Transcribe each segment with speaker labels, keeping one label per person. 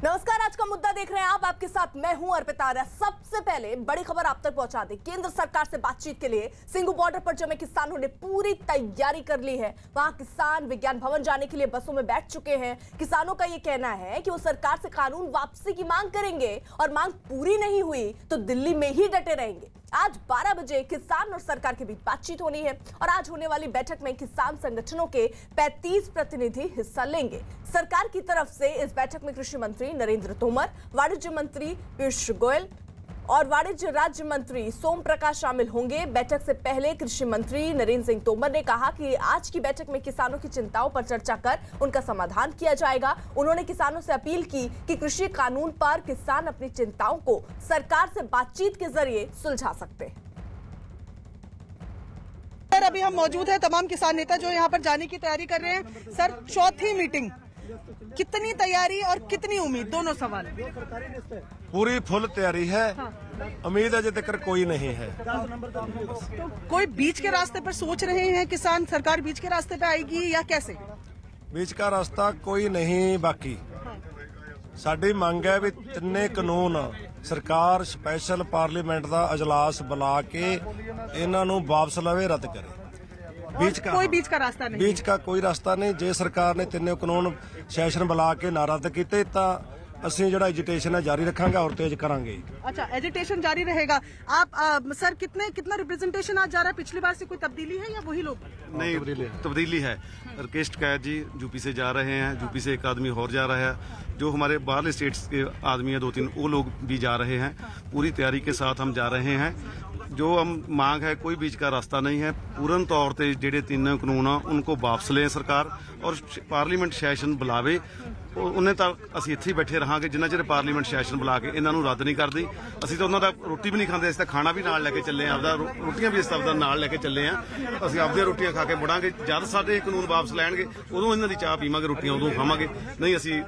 Speaker 1: नमस्कार, आज का मुद्दा देख रहे हैं आप। आपके साथ मैं हूं अर्पिता आर्या। सबसे पहले बड़ी खबर आप तक पहुंचा दें। केंद्र सरकार से बातचीत के लिए सिंघू बॉर्डर पर जमे किसानों ने पूरी तैयारी कर ली है। वहां किसान विज्ञान भवन जाने के लिए बसों में बैठ चुके हैं। किसानों का ये कहना है कि वो सरकार से कानून वापसी की मांग करेंगे और मांग पूरी नहीं हुई तो दिल्ली में ही डटे रहेंगे। आज 12 बजे किसान और सरकार के बीच बातचीत होनी है और आज होने वाली बैठक में किसान संगठनों के 35 प्रतिनिधि हिस्सा लेंगे। सरकार की तरफ से इस बैठक में कृषि मंत्री नरेंद्र तोमर, वाणिज्य मंत्री पीयूष गोयल और वाणिज्य राज्य मंत्री सोम प्रकाश शामिल होंगे। बैठक से पहले कृषि मंत्री नरेंद्र सिंह तोमर ने कहा कि आज की बैठक में किसानों की चिंताओं पर चर्चा कर उनका समाधान किया जाएगा। उन्होंने किसानों से अपील की कि कृषि कानून पर किसान अपनी चिंताओं को सरकार से बातचीत के जरिए सुलझा सकते हैं।
Speaker 2: सर, अभी हम मौजूद हैं तमाम किसान नेता जो यहाँ पर जाने की तैयारी कर रहे हैं। सर, चौथी मीटिंग, कितनी तैयारी और कितनी उम्मीद, दोनों सवाल।
Speaker 3: पूरी फुल तैयारी है। हाँ। उम्मीद अजय तक कोई नहीं है।
Speaker 2: तो कोई बीच के रास्ते पर सोच रहे हैं किसान, सरकार बीच के रास्ते पे आएगी या कैसे?
Speaker 3: बीच का रास्ता कोई नहीं बाकी। साडी मंग है भी तिन्ने कानून सरकार स्पैशल पार्लीमेंट का अजलास बुला के इन्हां नूं वापस लवे, रद्द करे।
Speaker 2: कोई बीच का रास्ता नहीं।
Speaker 3: बीच का कोई रास्ता नहीं। जे सरकार ने तिन्ने कानून सैशन बुला के ना रद्द कीते तां ਅਸੀਂ ਜਿਹੜਾ एजिटेशन है जारी रखांगे और तेज करांगे।
Speaker 2: अच्छा, एजिटेशन जारी रहेगा। आप सर कितना रिप्रेजेंटेशन आज जा रहा है? पिछली बार से कोई तब्दीली है या वही लोग?
Speaker 4: नहीं, तब्दीली है। राकेश टिकैत जी यूपी से जा रहे हैं, यूपी से एक आदमी और जा रहा है, जो हमारे बाहरले स्टेट्स के आदमी है 2-3 वो लोग भी जा रहे हैं। पूरी तैयारी के साथ हम जा रहे हैं। जो हम मांग है, कोई बीच का रास्ता नहीं है। पूर्ण तौर पर जेडे 3 कानून आ उनको वापस लें सरकार और पार्लीमेंट सैशन बुलावे। उन्हें तक ਅਸੀਂ ਇੱਥੇ ਹੀ ਬੈਠੇ ਰਹਾਂਗੇ ਜਿੰਨਾ ਚਿਰ ਪਾਰਲੀਮੈਂਟ ਸੈਸ਼ਨ ਬੁਲਾ ਕੇ ਇਹਨਾਂ ਨੂੰ ਰੱਦ ਨਹੀਂ ਕਰਦੀ। ਅਸੀਂ ਤਾਂ ਉਹਨਾਂ ਦਾ ਰੋਟੀ ਵੀ ਨਹੀਂ ਖਾਂਦੇ, ਅਸੀਂ ਤਾਂ ਖਾਣਾ ਵੀ ਨਾਲ ਲੈ ਕੇ ਚੱਲੇ ਆਂ, ਆਪਦਾ ਰੋਟੀਆਂ ਵੀ ਇਸ ਦਾ ਨਾਲ ਲੈ ਕੇ ਚੱਲੇ ਆਂ। ਅਸੀਂ ਆਪਦੀਆਂ ਰੋਟੀਆਂ ਖਾ ਕੇ ਮੁੜਾਂਗੇ। ਜਦ ਸਾਡੇ ਕਾਨੂੰਨ ਵਾਪਸ ਲੈਣਗੇ ਉਦੋਂ ਇਹਨਾਂ ਦੀ ਚਾਹ ਪੀਵਾਂਗੇ, ਰੋਟੀਆਂ ਉਦੋਂ ਖਾਵਾਂਗੇ। नहीं, ਅਸੀਂ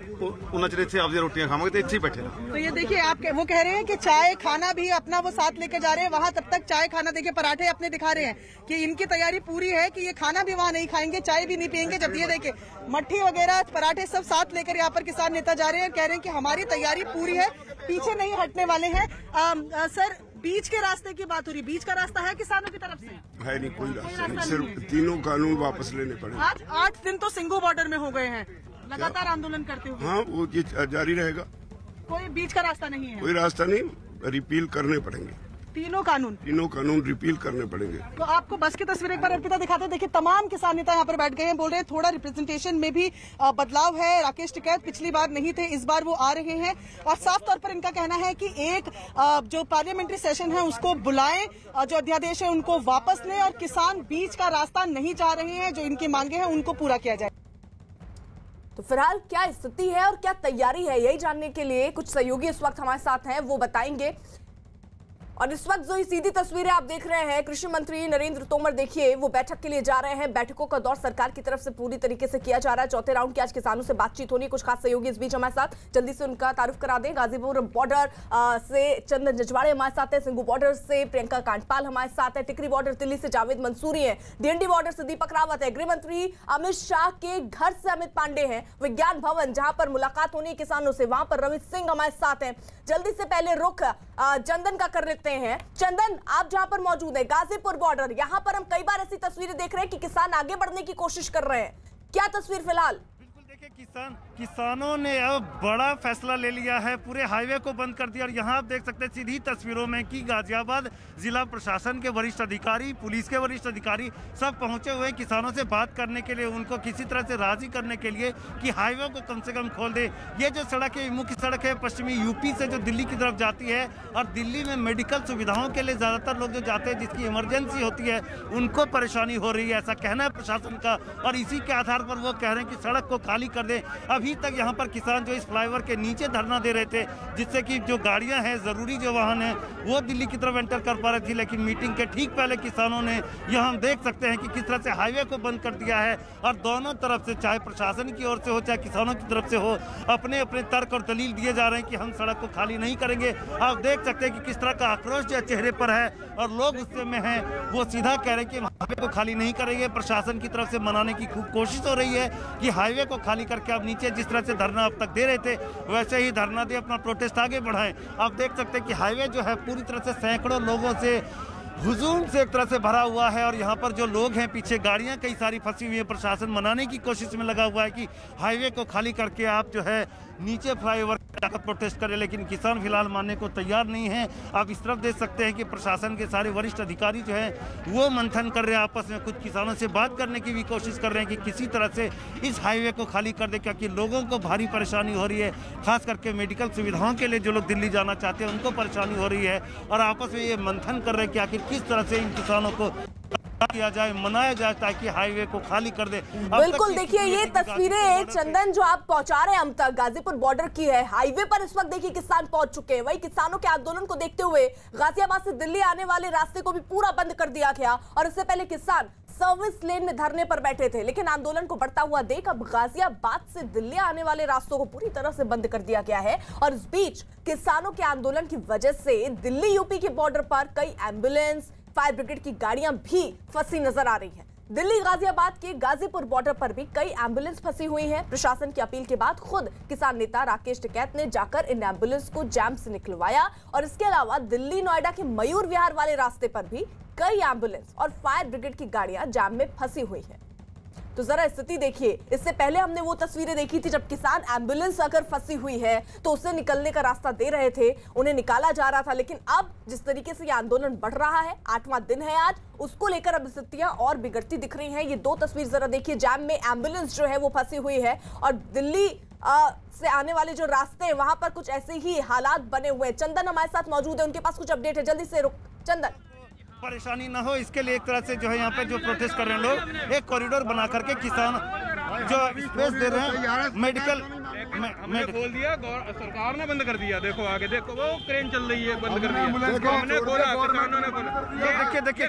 Speaker 4: ਉਹਨਾਂ ਚਿਰ ਇੱਥੇ ਆਪਦੀਆਂ ਰੋਟੀਆਂ ਖਾਵਾਂਗੇ ਤੇ ਇੱਥੇ ਹੀ बैठे रहांगे।
Speaker 2: तो ये देखिए, आप वो कह रहे हैं कि चाय खाना भी अपना वो साथ लेके जा रहे हैं वहाँ, तब तक चाय खाना। देखिए, पराठे अपने दिखा रहे हैं कि इनकी तैयारी पूरी है कि ये खाना भी वहाँ नहीं खाएंगे, चाय भी नहीं पियेंगे। जब ये देखे मट्ठी वगैरह पराठे सब साथ लेकर यहाँ पर किसान नेता जा रहे हैं, कह रहे हैं कि हमारी तैयारी पूरी है, पीछे नहीं हटने वाले हैं। सर, बीच के रास्ते की बात हो रही, बीच का रास्ता है किसानों की तरफ से?
Speaker 5: है नहीं, कोई रास्ता नहीं, सिर्फ 3 कानून वापस लेने पड़े।
Speaker 2: आज 8 दिन तो सिंघू बॉर्डर में हो गए हैं लगातार आंदोलन करते हुए।
Speaker 5: हाँ, वो ये जारी रहेगा।
Speaker 2: कोई बीच का रास्ता नहीं है?
Speaker 5: कोई रास्ता नहीं, रिपील करने पड़ेंगे।
Speaker 2: 3 कानून
Speaker 5: रिपील करने पड़ेंगे।
Speaker 2: तो आपको बस की तस्वीर एक बार अर्पिता दिखाते हैं। देखिए, तमाम किसान नेता यहाँ पर बैठ गए हैं, बोल रहे हैं थोड़ा रिप्रेजेंटेशन में भी बदलाव है। राकेश टिकैत पिछली बार नहीं थे, इस बार वो आ रहे हैं और साफ तौर पर इनका कहना है कि एक जो पार्लियामेंट्री सेशन है उसको बुलाएं, जो अध्यादेश है उनको वापस लें और किसान बीच का रास्ता नहीं चाह रहे हैं। जो इनकी मांगे हैं उनको पूरा किया जाए।
Speaker 1: तो फिलहाल क्या स्थिति है और क्या तैयारी है, यही जानने के लिए कुछ सहयोगी इस वक्त हमारे साथ हैं, वो बताएंगे। और इस वक्त जो सीधी तस्वीरें आप देख रहे हैं, कृषि मंत्री नरेंद्र तोमर देखिए वो बैठक के लिए जा रहे हैं। बैठकों का दौर सरकार की तरफ से पूरी तरीके से किया जा रहा है। चौथे राउंड की आज किसानों से बातचीत होनी। कुछ खास सहयोगी इस बीच हमारे साथ, जल्दी से उनका तारुफ करा दें। गाजीपुर बॉर्डर से चंदन जजवाड़े हमारे साथ है, सिंघू बॉर्डर से प्रियंका कांडपाल हमारे साथ है, टिकरी बॉर्डर दिल्ली से जावेद मंसूरी है, डीएनडी बॉर्डर से दीपक रावत है, गृह मंत्री अमित शाह के घर से अमित पांडे हैं, विज्ञान भवन जहां पर मुलाकात होनी है किसानों से वहां पर रवि सिंह हमारे साथ हैं। जल्दी से पहले रुख चंदन का कर लेते हैं। चंदन, आप जहां पर मौजूद है गाजीपुर बॉर्डर, यहां पर हम कई बार ऐसी तस्वीरें देख रहे हैं कि किसान आगे बढ़ने की कोशिश कर रहे हैं, क्या तस्वीर फिलहाल?
Speaker 6: किसानों ने अब बड़ा फैसला ले लिया है, पूरे हाईवे को बंद कर दिया। और यहाँ आप देख सकते हैं सीधी तस्वीरों में कि गाजियाबाद जिला प्रशासन के वरिष्ठ अधिकारी, पुलिस के वरिष्ठ अधिकारी सब पहुंचे हुए हैं किसानों से बात करने के लिए, उनको किसी तरह से राजी करने के लिए कि हाईवे को कम से कम खोल दे। ये जो सड़क है, मुख्य सड़क है पश्चिमी यूपी से जो दिल्ली की तरफ जाती है और दिल्ली में मेडिकल सुविधाओं के लिए ज़्यादातर लोग जो जाते हैं, जिसकी इमरजेंसी होती है, उनको परेशानी हो रही है, ऐसा कहना है प्रशासन का। और इसी के आधार पर वो कह रहे हैं कि सड़क को खाली कर दें। अभी तक यहाँ पर किसान जो इस फ्लाईओवर के नीचे धरना दे रहे थे, जिससे कि जो गाड़ियाँ हैं, ज़रूरी जो वाहन है वो दिल्ली की तरफ एंटर कर पा रही थी, लेकिन मीटिंग के ठीक पहले किसानों ने यहाँ हम देख सकते हैं कि किस तरह से हाईवे को बंद कर दिया है। और दोनों तरफ से, चाहे प्रशासन की ओर से हो चाहे किसानों की तरफ से हो, अपने अपने तर्क और दलील दिए जा रहे हैं कि हम सड़क को खाली नहीं करेंगे। आप देख सकते हैं कि किस तरह का आक्रोश जो चेहरे पर है और लोग गुस्से में हैं, वो सीधा कह रहे हैं कि हाईवे को खाली नहीं करेंगे। प्रशासन की तरफ से मनाने की खूब कोशिश हो रही है कि हाईवे को खाली करके आप नीचे जिस तरह से धरना अब तक दे रहे थे वैसे ही धरना दे, अपना प्रोटेस्ट आगे बढ़ाएं। आप देख सकते हैं कि हाईवे जो है पूरी तरह से सैकड़ों लोगों से, हुजूम से एक तरह से भरा हुआ है और यहाँ पर जो लोग हैं, पीछे गाड़ियाँ कई सारी फंसी हुई है। प्रशासन मनाने की कोशिश में लगा हुआ है कि हाईवे को खाली करके आप जो है नीचे फ्लाईओवर जाकर प्रोटेस्ट करें, लेकिन किसान फिलहाल मानने को तैयार नहीं है। आप इस तरफ देख सकते हैं कि प्रशासन के सारे वरिष्ठ अधिकारी जो हैं वो मंथन कर रहे हैं आपस में, कुछ किसानों से बात करने की भी कोशिश कर रहे हैं कि किसी तरह से इस हाईवे को खाली कर दे, क्योंकि लोगों को भारी परेशानी हो रही है। खास करके मेडिकल सुविधाओं के लिए जो लोग दिल्ली जाना चाहते हैं उनको परेशानी हो रही है और आपस में ये मंथन कर रहे हैं कि आखिर किस तरह से इन किसानों को किया जाए, मनाया जाए ताकि हाईवे को खाली कर दे।
Speaker 1: बिल्कुल, देखिए ये तस्वीरें चंदन जो आप पहुंचा रहे हैं हम तक गाजीपुर बॉर्डर की है। हाईवे पर इस वक्त देखिए किसान पहुंच चुके हैं। वही किसानों के आंदोलन को देखते हुए गाजियाबाद से दिल्ली आने वाले रास्ते को भी पूरा बंद कर दिया गया और इससे पहले किसान सर्विस लेन में धरने पर बैठे थे, लेकिन आंदोलन को बढ़ता हुआ देख अब गाजियाबाद से दिल्ली आने वाले रास्तों को पूरी तरह से बंद कर दिया गया है। और इस बीच किसानों के आंदोलन की वजह से दिल्ली यूपी के बॉर्डर पर कई एम्बुलेंस, फायर ब्रिगेड की गाड़ियां भी फंसी नजर आ रही हैं। दिल्ली गाजियाबाद के गाजीपुर बॉर्डर पर भी कई एम्बुलेंस फंसी हुई हैं। प्रशासन की अपील के बाद खुद किसान नेता राकेश टिकैत ने जाकर इन एम्बुलेंस को जैम से निकलवाया और इसके अलावा दिल्ली नोएडा के मयूर विहार वाले रास्ते पर भी कई एम्बुलेंस और फायर ब्रिगेड की गाड़ियां जाम में फंसी हुई है। तो जरा स्थिति देखिए। इससे पहले हमने वो तस्वीरें देखी थी जब किसान एम्बुलेंस अगर फंसी हुई है तो उसे निकलने का रास्ता दे रहे थे, उन्हें निकाला जा रहा था, लेकिन अब जिस तरीके से ये आंदोलन बढ़ रहा है, 8वां दिन है आज, उसको लेकर अब स्थितियां और बिगड़ती दिख रही हैं। ये दो तस्वीर जरा देखिए, जैम में एम्बुलेंस जो है वो फंसी हुई है और दिल्ली से आने वाले जो रास्ते हैं वहां पर कुछ ऐसे ही हालात बने हुए हैं। चंदन हमारे साथ मौजूद है, उनके पास कुछ अपडेट है, जल्दी से रुक चंदन।
Speaker 6: परेशानी ना हो इसके लिए एक तरह से जो है यहाँ पे जो प्रोटेस्ट कर रहे हैं लोग, एक कॉरिडोर बना करके किसान जो स्पेस दे रहे हैं। मेडिकल
Speaker 7: बोल दिया, सरकार ने बंद कर दिया। देखो आगे देखो, वो क्रेन चल रही है, बंद कर दिया। हमने बोला, किसानों ने बोला।
Speaker 6: देखिए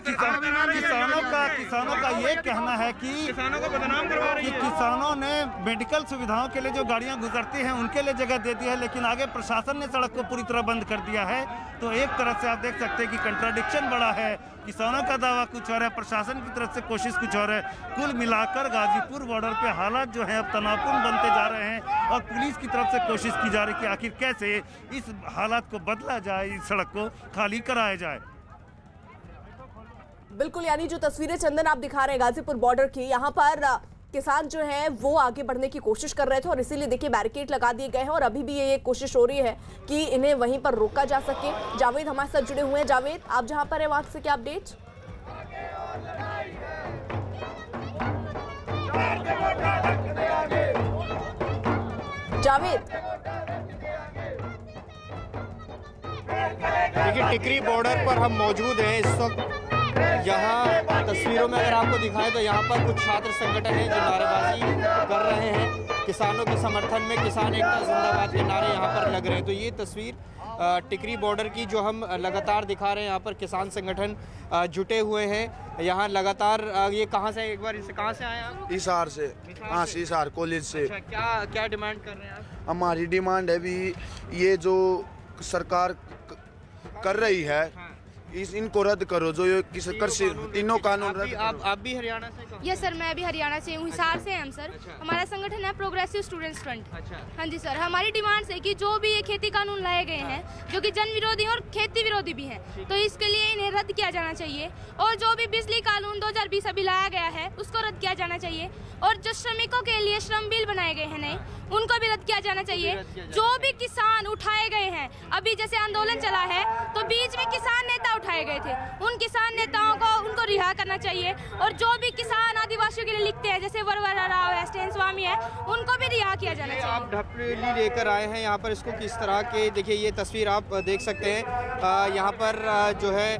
Speaker 6: किसानों का ये कहना है कि
Speaker 7: किसानों को बदनाम करवा रही है।
Speaker 6: किसानों ने मेडिकल सुविधाओं के लिए जो गाड़ियां गुजरती हैं उनके लिए जगह दे दी है, लेकिन आगे प्रशासन ने सड़क को पूरी तरह बंद कर दिया है। तो एक तरह से आप देख सकते हैं कि कंट्राडिक्शन बड़ा है। किसानों का दावा कुछ और है, प्रशासन की तरफ से कोशिश कुछ और है। कुल मिलाकर गाजीपुर बॉर्डर पे हालात जो है अब तनावपूर्ण बनते जा रहे हैं और पुलिस की तरफ से कोशिश की जा रही है कि आखिर कैसे इस हालात को बदला जाए, इस सड़क को खाली कराया जाए।
Speaker 1: बिल्कुल, यानी जो तस्वीरें चंदन आप दिखा रहे हैं गाजीपुर बॉर्डर की, यहाँ पर किसान जो हैं वो आगे बढ़ने की कोशिश कर रहे थे और इसीलिए देखिए बैरिकेड लगा दिए गए हैं और अभी भी ये कोशिश हो रही है कि इन्हें वहीं पर रोका जा सके। जावेद हमारे साथ जुड़े हुए हैं। जावेद, आप जहां पर है वहां से क्या अपडेट? जावेद,
Speaker 8: देखिए टिकरी बॉर्डर पर हम मौजूद हैं इस वक्त। यहाँ तस्वीरों में अगर आपको दिखाएं तो यहाँ पर कुछ छात्र संगठन हैं जो नारेबाजी कर रहे हैं किसानों के समर्थन में। किसान एकता जिंदाबाद के नारे यहाँ पर लग रहे हैं। तो ये तस्वीर टिकरी बॉर्डर की जो हम लगातार दिखा रहे हैं, यहाँ पर किसान संगठन जुटे हुए हैं। यहाँ लगातार ये कहाँ से, एक बार इसे कहाँ से आए आप?
Speaker 5: हिसार से। हाँ, हिसार कॉलेज से।
Speaker 8: अच्छा, क्या डिमांड कर रहे हैं आप?
Speaker 5: हमारी डिमांड है भी ये जो सरकार कर रही है इनको रद्द करो। जो ये कृषि तीनों कानून
Speaker 8: आप भी हरियाणा से?
Speaker 9: यस सर, मैं भी हरियाणा से हूँ, हिसार से हैं हम सर।
Speaker 8: अच्छा।
Speaker 9: हमारा संगठन है प्रोग्रेसिव स्टूडेंट्स फ्रंट।
Speaker 8: अच्छा।
Speaker 9: हाँ जी सर, हमारी डिमांड्स है कि जो भी ये खेती कानून लाए गए हैं जो कि जन विरोधी हैं और खेती विरोधी भी हैं, तो इसके लिए इन्हें रद्द किया जाना चाहिए। और जो भी बिजली कानून 2020 अभी लाया गया है उसको रद्द किया जाना चाहिए। और जो श्रमिकों के लिए श्रम बिल बनाए गए हैं नए, उनको भी रद्द किया जाना चाहिए। जो भी किसान उठाए गए हैं, अभी जैसे आंदोलन चला है तो बीच में किसान नेता उठाए गए थे, उन किसान नेताओं को उनको रिहा करना चाहिए। और जो भी किसान आदिवासियों के लिए लिखते हैं जैसे वरवरा राव है, स्टेन स्वामी है, उनको भी रिहा किया जाना चाहिए।
Speaker 8: आप ढपली लेकर आए हैं यहाँ पर, इसको किस तरह के, देखिए ये तस्वीर आप देख सकते हैं। यहाँ पर जो है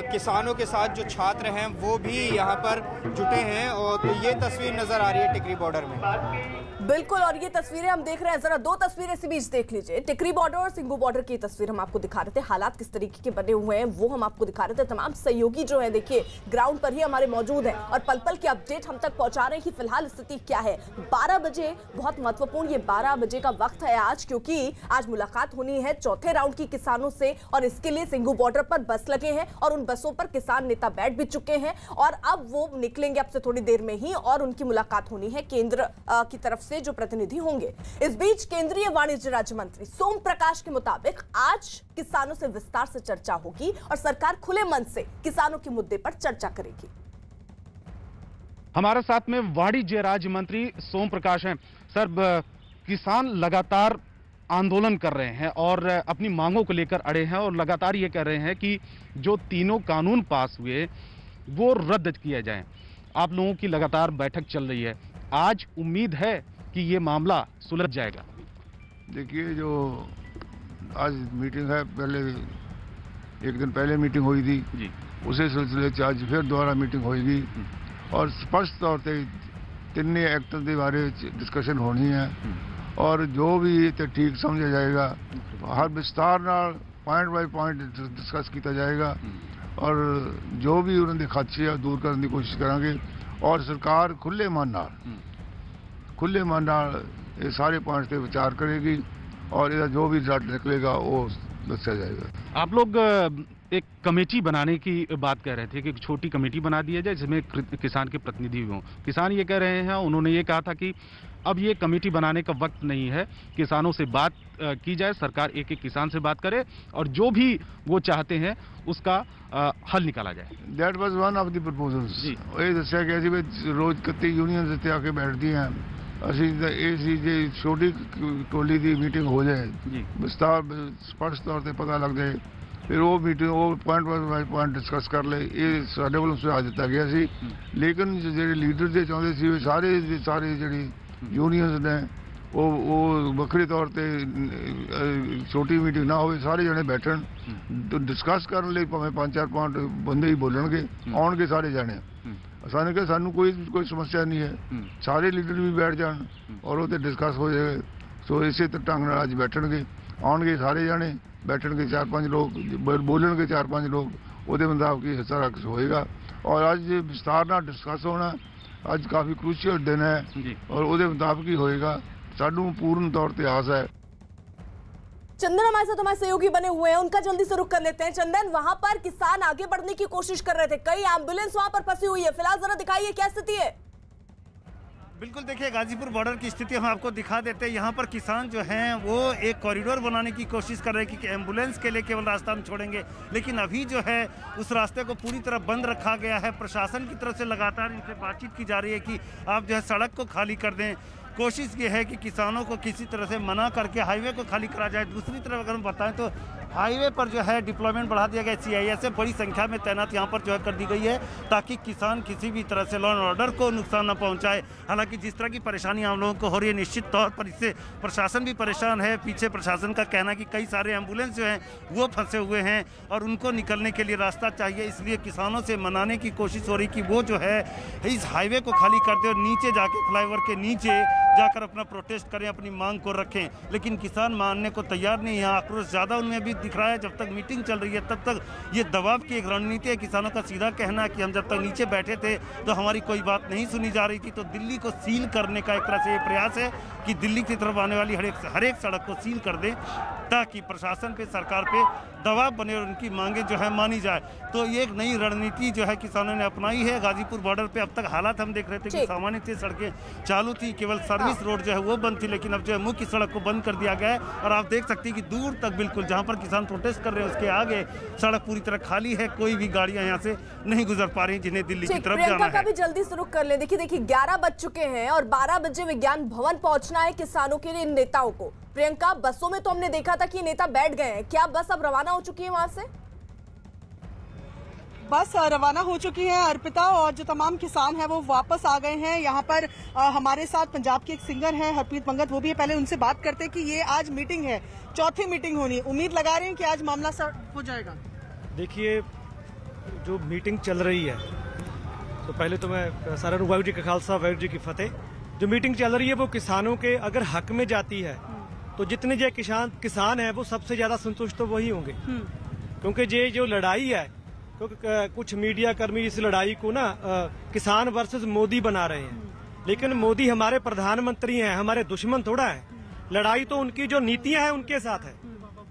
Speaker 8: किसानों के साथ जो छात्र हैं वो भी यहाँ पर जुटे हैं और तो ये तस्वीर नजर आ रही है टिकरी बॉर्डर में।
Speaker 1: बिल्कुल, और ये तस्वीरें हम देख रहे हैं, जरा दो तस्वीरें इसी बीच देख लीजिए। टिकरी बॉर्डर और सिंघू बॉर्डर की तस्वीर हम आपको दिखा रहे थे, हालात किस तरीके के बने हुए हैं वो हम आपको दिखा रहे थे। तमाम सहयोगी जो है देखिए ग्राउंड पर ही हमारे मौजूद हैं और पल पल की अपडेट हम तक पहुंचा रहे हैं कि फिलहाल स्थिति क्या है। 12 बजे बहुत महत्वपूर्ण ये 12 बजे का वक्त है आज, क्योंकि आज मुलाकात होनी है चौथे राउंड की किसानों से और इसके लिए सिंघू बॉर्डर पर बस लगे हैं और उन बसों पर किसान नेता बैठ भी चुके हैं और अब वो निकलेंगे अब से थोड़ी देर में ही और उनकी मुलाकात होनी है केंद्र की तरफ से जो प्रतिनिधि होंगे। इस बीच केंद्रीय वाणिज्य राज्य मंत्री सोम प्रकाश के मुताबिक आज किसानों से विस्तार से चर्चा होगी और सरकार खुले मन से किसानों के मुद्दे पर चर्चा करेगी।
Speaker 10: हमारे साथ में वाणिज्य राज्य मंत्री सोम प्रकाश हैं। सर, किसान लगातार आंदोलन कर रहे हैं और अपनी मांगों को लेकर अड़े हैं और लगातार ये कह रहे हैं कि जो तीनों कानून पास हुए वो रद्द किया जाए। आप लोगों की लगातार बैठक चल रही है, आज उम्मीद है कि ये मामला सुलझ जाएगा?
Speaker 11: देखिए, जो आज मीटिंग है, पहले एक दिन पहले मीटिंग हुई थी जी, उसी सिलसिले से आज फिर दोबारा मीटिंग होगी और स्पष्ट तौर पर तीन एक्ट के बारे डिस्कशन होनी है और जो भी ठीक समझा जाएगा हर विस्तार पॉइंट बाय पॉइंट डिस्कस किया जाएगा और जो भी उन्होंने खदशे दूर करने की कोशिश करेंगे और सरकार खुले मन ये सारे पॉइंट्स पे विचार करेगी और इसका जो भी रिजल्ट निकलेगा वो दसा जाएगा।
Speaker 10: आप लोग एक कमेटी बनाने की बात कह रहे थे कि एक छोटी कमेटी बना दी जाए जिसमें किसान के प्रतिनिधि हों। किसान ये कह रहे हैं, उन्होंने ये कहा था कि अब ये कमेटी बनाने का वक्त नहीं है, किसानों से बात की जाए, सरकार एक एक किसान से बात करे और जो भी वो चाहते हैं उसका हल निकाला जाए।
Speaker 11: That was one of the proposals. ये दस्या गया सी भी रोज 31 यूनियन इत्थे आके बैठती हैं, ਅਸੀਂ ਇਹ ਸੀ ਜੇ ਛੋਟੀ ਟੋਲੀ ਦੀ ਮੀਟਿੰਗ ਹੋ ਜਾਏ ਵਿਸਤਾਰ ਸਪਸ਼ਟ ਤੌਰ ਤੇ ਪਤਾ ਲੱਗ ਜਾਏ ਫਿਰ ਉਹ ਮੀਟਿੰਗ ਉਹ ਪੁਆਇੰਟ ਬਾਈ ਪੁਆਇੰਟ ਡਿਸਕਸ ਕਰ ਲਏ। ਇਹ ਸਾਡੇ ਵੱਲੋਂ ਸੁਝਾਅ ਦਿੱਤਾ ਗਿਆ ਸੀ, ਲੇਕਿਨ ਜਿਹੜੇ ਲੀਡਰ ਦੇ ਚਾਹੁੰਦੇ ਸੀ ਉਹ ਸਾਰੇ ਜਿਹੜੀ ਯੂਨੀਅਨਸ ਨੇ ਉਹ ਵੱਖਰੇ ਤੌਰ ਤੇ ਛੋਟੀ ਮੀਟਿੰਗ ਨਾ ਹੋਵੇ, ਸਾਰੇ ਜਣੇ ਬੈਠਣ ਡਿਸਕਸ ਕਰਨ ਲਈ ਭਾਵੇਂ 5-4 ਪੁਆਇੰਟ ਬੰਦੇ ਹੀ ਬੋਲਣਗੇ, ਆਉਣਗੇ ਸਾਰੇ ਜਣੇ। सानू क्या सानू कोई समस्या नहीं है, सारे लीडर भी बैठ जान और वो डिस्कस हो जाए। सो इसे ढंग नाल अज बैठणगे, आउणगे सारे जाने बैठणगे, 4-5 लोग बोलणगे, 4-5 लोग वो मुताबिक ही सारा कुछ होएगा और अज विस्तार नाल डिस्कस होना। अज काफ़ी क्रूशियल दिन है और वो मुताबिक ही होएगा, सानू पूर्ण तौर पर आस है।
Speaker 1: चंदन हमारे साथ हमारे सहयोगी बने हुए हैं, उनका जल्दी से रुख कर लेते हैं। चंदन, वहां पर किसान आगे बढ़ने की कोशिश कर रहे थे, कई एम्बुलेंस वहां पर फंसी हुई है, फिलहाल जरा दिखाइए क्या स्थिति है।
Speaker 6: बिल्कुल, देखिए गाजीपुर बॉर्डर की स्थिति हम आपको दिखा देते हैं। यहाँ पर किसान जो हैं वो एक कॉरिडोर बनाने की कोशिश कर रहे हैं कि एम्बुलेंस के लिए केवल रास्ता हम छोड़ेंगे, लेकिन अभी जो है उस रास्ते को पूरी तरह बंद रखा गया है। प्रशासन की तरफ से लगातार इनसे बातचीत की जा रही है कि आप जो है सड़क को खाली कर दें। कोशिश ये है कि किसानों को किसी तरह से मना करके हाईवे को खाली करा जाए। दूसरी तरफ अगर हम बताएं तो हाईवे पर जो है डिप्लॉयमेंट बढ़ा दिया गया, CISF बड़ी संख्या में तैनात यहाँ पर जो है कर दी गई है ताकि किसान किसी भी तरह से लॉ एंड ऑर्डर को नुकसान न पहुँचाए। हालांकि जिस तरह की परेशानी हम लोगों को हो रही है, निश्चित तौर पर इससे प्रशासन भी परेशान है। पीछे प्रशासन का कहना है कि कई सारे एम्बुलेंस जो हैं वो फंसे हुए हैं और उनको निकलने के लिए रास्ता चाहिए, इसलिए किसानों से मनाने की कोशिश हो रही कि वो जो है इस हाईवे को खाली कर दे और नीचे जाके फ्लाईओवर के नीचे जाकर अपना प्रोटेस्ट करें, अपनी मांग को रखें। लेकिन किसान मानने को तैयार नहीं है। आक्रोश ज़्यादा उनमें भी दिख रहा है। जब तक मीटिंग चल रही है तब तक ये दबाव की एक रणनीति है। किसानों का सीधा कहना है कि हम जब तक नीचे बैठे थे तो हमारी कोई बात नहीं सुनी जा रही थी, तो दिल्ली को सील करने का एक तरह से ये प्रयास है कि दिल्ली की तरफ आने वाली हर एक सड़क को सील कर दें ताकि प्रशासन पे, सरकार पे दबाव बने और उनकी मांगे जो है मानी जाए। तो ये एक नई रणनीति जो है किसानों ने अपनाई है। गाजीपुर बॉर्डर पे अब तक हालात हम देख रहे थे कि सामान्य से सड़कें चालू थी, केवल सर्विस रोड जो है वो बंद थी, लेकिन अब जो है मुख्य सड़क को बंद कर दिया गया है और आप देख सकते हैं कि दूर तक बिल्कुल जहाँ पर किसान प्रोटेस्ट कर रहे हैं उसके आगे सड़क पूरी तरह खाली है। कोई भी गाड़ियाँ यहाँ से नहीं गुजर पा रही जिन्हें दिल्ली की तरफ जाना है।
Speaker 1: भी जल्दी शुरू कर ले। देखिए 11 बज चुके हैं और 12 बजे विज्ञान भवन पहुंचना है किसानों के लिए इन नेताओं को। प्रियंका, बसों में तो हमने देखा था कि नेता बैठ गए हैं, क्या बस अब रवाना हो चुकी है वहां से?
Speaker 2: बस रवाना हो चुकी है अर्पिता और जो तमाम किसान हैं वो वापस आ गए हैं। यहाँ पर हमारे साथ पंजाब के एक सिंगर हैं हरप्रीत मंगत, वो भी है। पहले उनसे बात करते हैं कि ये आज मीटिंग है, चौथी मीटिंग होनी, उम्मीद लगा रहे हैं कि आज मामला हो जाएगा।
Speaker 12: देखिए, जो मीटिंग चल रही है तो पहले तो मैं सारा वाहिगुरू जी का खालसा वाहिगुरू जी की फतेह। जो मीटिंग चल रही है वो किसानों के अगर हक में जाती है तो जितने जो किसान हैं वो सबसे ज्यादा संतुष्ट तो वही होंगे, क्योंकि ये जो लड़ाई है क्योंकि कुछ मीडिया कर्मी इस लड़ाई को ना किसान वर्सेस मोदी बना रहे हैं, लेकिन मोदी हमारे प्रधानमंत्री हैं, हमारे दुश्मन थोड़ा है। लड़ाई तो उनकी जो नीतियां हैं उनके साथ है,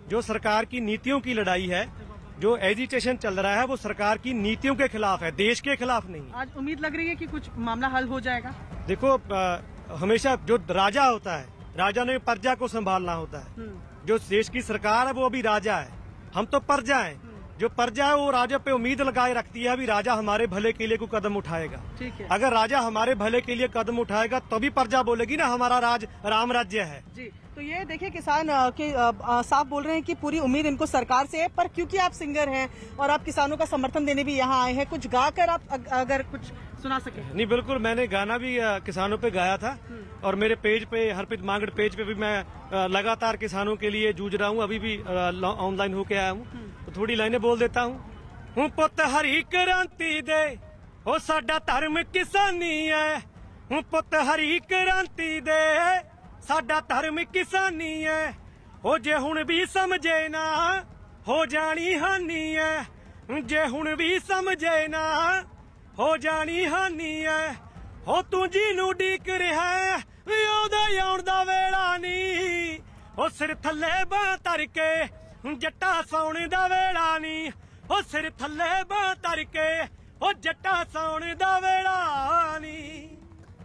Speaker 12: जो सरकार की नीतियों की लड़ाई है, जो एजिटेशन चल रहा है वो सरकार की नीतियों के खिलाफ है, देश के खिलाफ नहीं।
Speaker 2: आज उम्मीद लग रही है कि कुछ मामला हल हो जाएगा।
Speaker 12: देखो हमेशा जो राजा होता है, राजा ने प्रजा को संभालना होता है। जो देश की सरकार है वो अभी राजा है, हम तो प्रजा हैं। जो प्रजा है वो राजा पे उम्मीद लगाए रखती है अभी राजा हमारे भले के लिए कोई कदम उठाएगा।
Speaker 2: ठीक है।
Speaker 12: अगर राजा हमारे भले के लिए कदम उठाएगा तभी प्रजा बोलेगी ना हमारा राज राम राज्य है।
Speaker 2: जी, तो ये देखिए किसान के साफ बोल रहे हैं कि पूरी उम्मीद इनको सरकार से है, पर क्योंकि आप सिंगर हैं और आप किसानों का समर्थन देने भी यहाँ आए हैं, कुछ गाकर आप अगर कुछ सुना सके।
Speaker 12: नहीं, बिल्कुल, मैंने गाना भी किसानों पे गाया था और मेरे पेज पे हरप्रीत मांगड़ पेज पे भी मैं लगातार किसानों के लिए जूझ रहा हूँ, अभी भी ऑनलाइन होके आया हूँ, तो थोड़ी लाइनें बोल देता हूँ। पुत हरी क्रांति दे हो साडा धर्म किसानी है, हूँ पुत हरी क्रांति दे साडा धर्म किसानी है, हो जे हुण भी समझे ना हो जानी हानी है, जे हुण भी समझे ना हो जानी हानी है, हो तू जीनू डीक रहा है आउण दा वेला नी, हो सिर थल्ले बां तर के जट्टा सौण दा वेला नी, हो सिर थल्ले बां तर के हो जट्टा सौण दा वेला नी।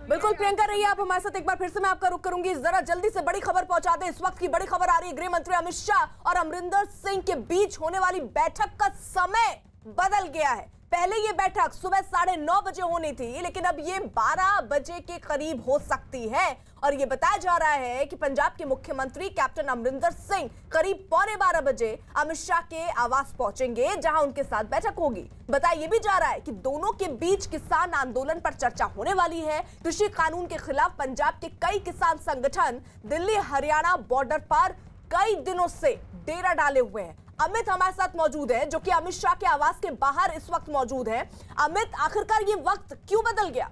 Speaker 1: बिल्कुल प्रियंका रहिए आप हमारे साथ, एक बार फिर से मैं आपका रुख करूंगी, जरा जल्दी से बड़ी खबर पहुंचा दें। इस वक्त की बड़ी खबर आ रही है, गृह मंत्री अमित शाह और अमरिंदर सिंह के बीच होने वाली बैठक का समय बदल गया है। पहले ये बैठक सुबह 9:30 बजे होनी थी, लेकिन अब ये 12 बजे के करीब हो सकती है और ये बताया जा रहा है कि पंजाब के मुख्यमंत्री कैप्टन अमरिंदर सिंह करीब 11:15 बजे अमित शाह के आवास पहुंचेंगे, जहां उनके साथ बैठक होगी। बताया ये भी जा रहा है कि दोनों के बीच किसान आंदोलन पर चर्चा होने वाली है। कृषि कानून के खिलाफ पंजाब के कई किसान संगठन दिल्ली हरियाणा बॉर्डर पर कई दिनों से डेरा डाले हुए हैं। अमित हमारे साथ मौजूद है, जो कि अमित शाह के आवास के बाहर इस वक्त मौजूद है। अमित, आखिरकार ये वक्त क्यों बदल गया?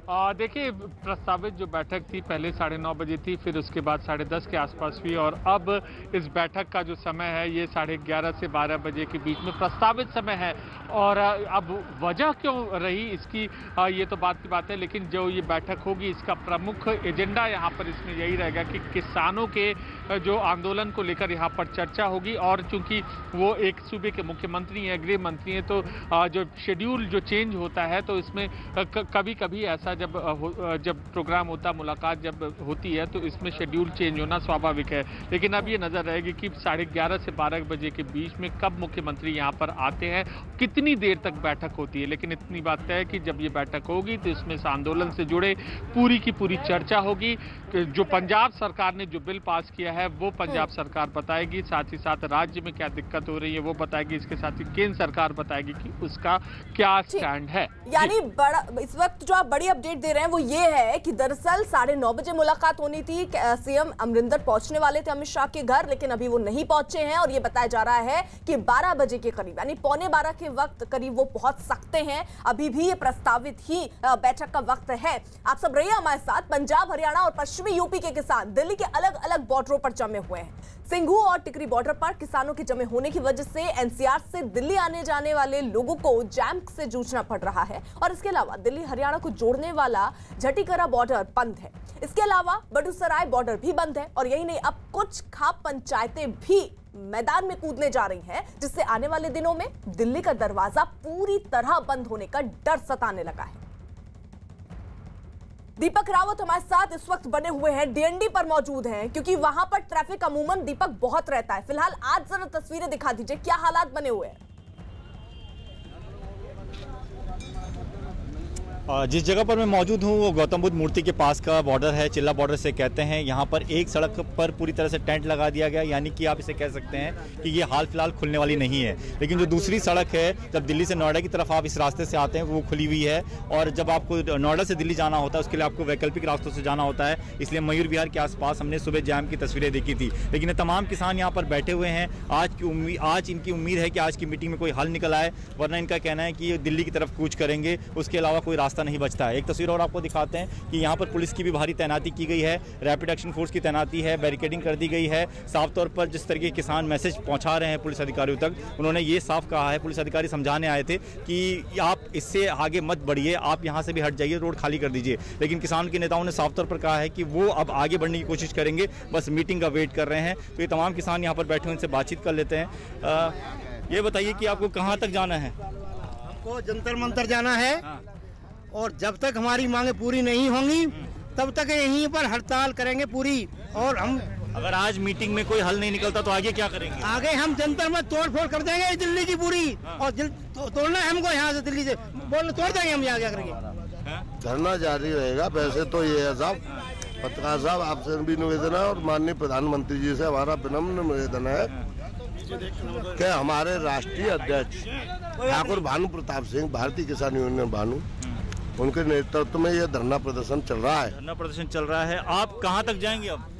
Speaker 13: देखिए, प्रस्तावित जो बैठक थी पहले 9:30 बजे थी, फिर उसके बाद 10:30 के आसपास हुई और अब इस बैठक का जो समय है ये 11:30 से 12 बजे के बीच में प्रस्तावित समय है। और अब वजह क्यों रही इसकी ये तो बात की बात है, लेकिन जो ये बैठक होगी इसका प्रमुख एजेंडा यहाँ पर इसमें यही रहेगा कि किसानों के जो आंदोलन को लेकर यहाँ पर चर्चा होगी। और चूंकि वो एक सूबे के मुख्यमंत्री हैं, गृह मंत्री हैं, तो जो शेड्यूल जो चेंज होता है तो इसमें कभी कभी ऐसा जब प्रोग्राम होता, मुलाकात जब होती है तो इसमें शेड्यूल चेंज होना स्वाभाविक है। लेकिन अब ये नजर रहेगी कि 11:30 से 12 बजे के बीच में कब मुख्यमंत्री यहाँ पर आते हैं, कितनी देर तक बैठक होती है। लेकिन इतनी बात है कि जब ये बैठक होगी तो इसमें इस आंदोलन से जुड़े पूरी की पूरी चर्चा होगी। जो पंजाब सरकार ने जो बिल पास किया है वो पंजाब सरकार बताएगी, साथ ही साथ राज्य में क्या दिक्कत हो रही है वो बताएगी, इसके साथ ही केंद्र सरकार बताएगी कि उसका क्या स्टैंड है।
Speaker 1: यानी बड़ा इस वक्त जो आप बड़ी अपडेट दे रहे हैं वो ये है कि दरअसल 9:30 बजे मुलाकात होनी थी, सीएम अमरिंदर पहुंचने वाले थे अमित शाह के घर, लेकिन अभी वो नहीं पहुंचे हैं और ये बताया जा रहा है कि 12 बजे के करीब यानी 11:15 के वक्त करीब वो पहुंच सकते हैं। अभी भी ये प्रस्तावित ही बैठक का वक्त है। आप सब रहिए हमारे साथ। पंजाब, हरियाणा और पश्चिमी यूपी के किसान दिल्ली के अलग अलग बॉर्डरों पर जमे हुए हैं। सिंघू और टिकरी बॉर्डर पर किसानों के जमे होने की वजह से एनसीआर से दिल्ली आने जाने वाले लोगों को जैम से जूझना पड़ रहा है और इसके अलावा दिल्ली हरियाणा को जोड़ने वाला झटीकरा बॉर्डर बंद है। इसके अलावा बड़ूसराय बॉर्डर भी बंद है और यही नहीं, अब कुछ खाप पंचायतें भी मैदान में कूदने जा रही हैं, जिससे आने वाले दिनों में दिल्ली का दरवाजा पूरी तरह बंद होने का डर सताने लगा है। दीपक रावत हमारे साथ इस वक्त बने हुए हैं, डीएनडी पर मौजूद हैं, क्योंकि वहां पर ट्रैफिक अमूमन दीपक बहुत रहता है। फिलहाल आज जरा तस्वीरें दिखा दीजिए, क्या हालात बने हुए हैं?
Speaker 14: जिस जगह पर मैं मौजूद हूँ वो गौतम बुद्ध मूर्ति के पास का बॉर्डर है, चिल्ला बॉर्डर से कहते हैं। यहाँ पर एक सड़क पर पूरी तरह से टेंट लगा दिया गया, यानी कि आप इसे कह सकते हैं कि ये हाल फिलहाल खुलने वाली नहीं है। लेकिन जो दूसरी सड़क है, जब दिल्ली से नोएडा की तरफ आप इस रास्ते से आते हैं वो खुली हुई है, और जब आपको नोएडा से दिल्ली जाना होता है उसके लिए आपको वैकल्पिक रास्तों से जाना होता है। इसलिए मयूर विहार के आसपास हमने सुबह जाम की तस्वीरें देखी थी। लेकिन ये तमाम किसान यहाँ पर बैठे हुए हैं। आज इनकी उम्मीद है कि आज की मीटिंग में कोई हल निकल आए, वरना इनका कहना है कि ये दिल्ली की तरफ कूच करेंगे, उसके अलावा कोई रास्ता रास्ता नहीं बचता है। एक तस्वीर और आपको दिखाते हैं कि यहाँ पर पुलिस की भी भारी तैनाती की गई है, रैपिड एक्शन फोर्स की तैनाती है, बैरिकेडिंग कर दी गई है। साफ तौर पर जिस तरीके किसान मैसेज पहुँचा रहे हैं पुलिस अधिकारियों तक, उन्होंने ये साफ कहा है, पुलिस अधिकारी समझाने आए थे कि आप इससे आगे मत बढ़िए, आप यहाँ से भी हट जाइए, रोड खाली कर दीजिए। लेकिन किसान के नेताओं ने साफ तौर पर कहा है कि वो अब आगे बढ़ने की कोशिश करेंगे, बस मीटिंग का वेट कर रहे हैं। तो ये तमाम किसान यहाँ पर बैठे हुए उनसे बातचीत कर लेते हैं। ये बताइए कि आपको कहाँ तक जाना है?
Speaker 15: हमको जंतर मंतर जाना है और जब तक हमारी मांगे पूरी नहीं होंगी तब तक यहीं पर हड़ताल करेंगे पूरी। और हम
Speaker 14: अगर आज मीटिंग में कोई हल नहीं निकलता तो आगे क्या करेंगे?
Speaker 15: आगे हम जंतर में तोड़ फोड़ कर देंगे दिल्ली की पूरी। और तोड़ना है हमको यहाँ से, दिल्ली से बोल तोड़ देंगे हम। यहाँ क्या करेंगे?
Speaker 16: धरना जारी रहेगा। वैसे तो ये है साहब, पत्रकार साहब, आपसे भी निवेदन है और माननीय प्रधानमंत्री जी से हमारा विनम्र निवेदन है कि हमारे राष्ट्रीय अध्यक्ष ठाकुर भानु प्रताप सिंह, भारतीय किसान यूनियन भानु, उनके नेतृत्व में यह धरना प्रदर्शन चल रहा है।
Speaker 14: धरना प्रदर्शन चल रहा है। आप कहाँ तक जाएंगे अब?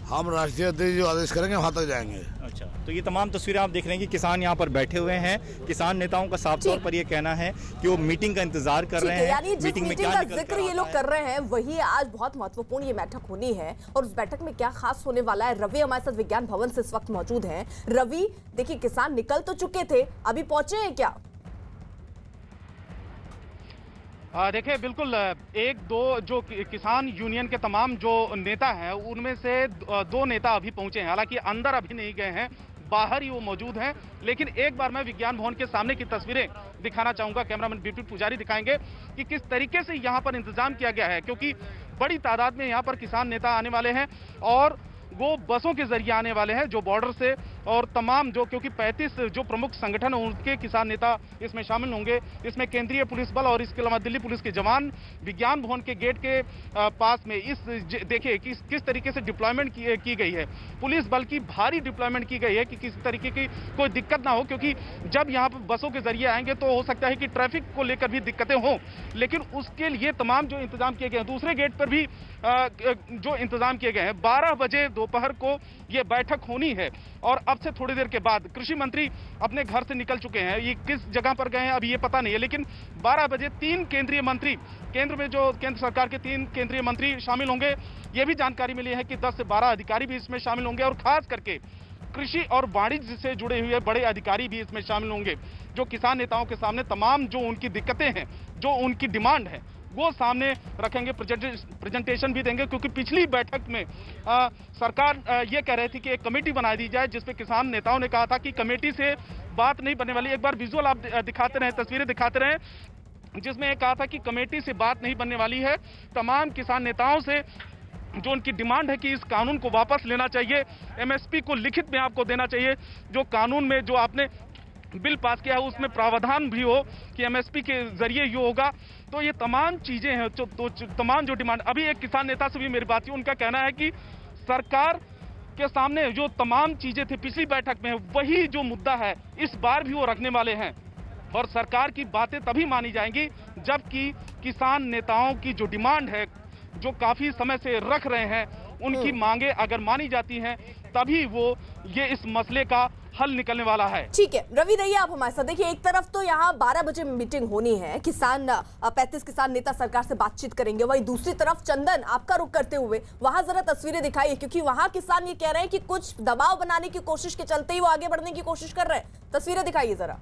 Speaker 16: हम राष्ट्रीय अध्यक्ष जो आदेश करेंगे वहाँ तक जाएंगे।
Speaker 14: अच्छा, तो ये तमाम तस्वीरें आप देख रहे हैं कि किसान यहाँ पर बैठे हुए हैं। किसान नेताओं का साफ तौर पर ये कहना है कि वो मीटिंग का इंतजार कर रहे हैं।
Speaker 1: यानी जिस मीटिंग का जिक्र ये लोग कर रहे हैं वही आज बहुत महत्वपूर्ण ये बैठक होनी है। और उस बैठक में क्या खास होने वाला है, रवि हमारे साथ विज्ञान भवन से इस वक्त मौजूद हैं। रवि, देखिए किसान निकल तो चुके थे, अभी पहुंचे हैं क्या?
Speaker 10: देखिए बिल्कुल, एक दो जो किसान यूनियन के तमाम जो नेता हैं उनमें से दो नेता अभी पहुंचे हैं। हालांकि अंदर अभी नहीं गए हैं, बाहर ही वो मौजूद हैं। लेकिन एक बार मैं विज्ञान भवन के सामने की तस्वीरें दिखाना चाहूंगा, कैमरामैन बिपिन पुजारी दिखाएंगे कि किस तरीके से यहाँ पर इंतजाम किया गया है, क्योंकि बड़ी तादाद में यहाँ पर किसान नेता आने वाले हैं और वो बसों के जरिए आने वाले हैं जो बॉर्डर से, और तमाम जो, क्योंकि 35 जो प्रमुख संगठन हैं उनके किसान नेता इसमें शामिल होंगे। इसमें केंद्रीय पुलिस बल और इसके अलावा दिल्ली पुलिस के जवान विज्ञान भवन के गेट के पास में इस देखिए किस तरीके से डिप्लॉयमेंट की गई है। पुलिस बल की भारी डिप्लॉयमेंट की गई है कि किसी तरीके की कोई दिक्कत ना हो, क्योंकि जब यहाँ पर बसों के जरिए आएंगे तो हो सकता है कि ट्रैफिक को लेकर भी दिक्कतें हों। लेकिन उसके लिए तमाम जो इंतजाम किए गए हैं, दूसरे गेट पर भी जो इंतजाम किए गए हैं, 12 बजे दोपहर को ये बैठक होनी है। और अब से थोड़ी देर के बाद कृषि मंत्री अपने घर से निकल चुके हैं, ये किस जगह पर गए हैं अभी ये पता नहीं है। लेकिन 12 बजे 3 केंद्रीय मंत्री, केंद्र में जो केंद्र सरकार के 3 केंद्रीय मंत्री शामिल होंगे, ये भी जानकारी मिली है कि 10 से 12 अधिकारी भी इसमें शामिल होंगे। और खास करके कृषि और वाणिज्य से जुड़े हुए बड़े अधिकारी भी इसमें शामिल होंगे, जो किसान नेताओं के सामने तमाम जो उनकी दिक्कतें हैं, जो उनकी डिमांड है, वो सामने रखेंगे, प्रेजेंटेशन भी देंगे। क्योंकि पिछली बैठक में सरकार ये कह रही थी कि एक कमेटी बना दी जाए, जिसपे किसान नेताओं ने कहा था कि कमेटी से बात नहीं बनने वाली। एक बार विजुअल आप दिखाते रहे, तस्वीरें दिखाते रहे, जिसमें कहा था कि कमेटी से बात नहीं बनने वाली है। तमाम किसान नेताओं से जो उनकी डिमांड है कि इस कानून को वापस लेना चाहिए, एमएसपी को लिखित में आपको देना चाहिए। जो कानून में जो आपने बिल पास किया है उसमें प्रावधान भी हो कि एमएसपी के जरिए ये होगा। तो ये तमाम चीजें हैं, तो तमाम जो डिमांड, अभी एक किसान नेता से भी मेरी बात हुई, उनका कहना है कि सरकार के सामने जो तमाम चीजें थी पिछली बैठक में, वही जो मुद्दा है इस बार भी वो रखने वाले हैं। और सरकार की बातें तभी मानी जाएंगी जबकि किसान नेताओं की जो डिमांड है, जो काफी समय से रख रहे हैं, उनकी मांगे अगर मानी जाती हैं तभी वो ये इस मसले का हल निकलने वाला है।
Speaker 1: ठीक है रवि, रहिए आप हमारे साथ। देखिए एक तरफ तो यहाँ 12 बजे मीटिंग होनी है, 35 किसान नेता सरकार से बातचीत करेंगे, वही दूसरी तरफ चंदन आपका रुख करते हुए वहां जरा तस्वीरें दिखाइए, क्योंकि वहां किसान ये कह रहे हैं कि कुछ दबाव बनाने की कोशिश के चलते ही वो आगे बढ़ने की कोशिश कर रहे हैं। तस्वीरें दिखाइए जरा।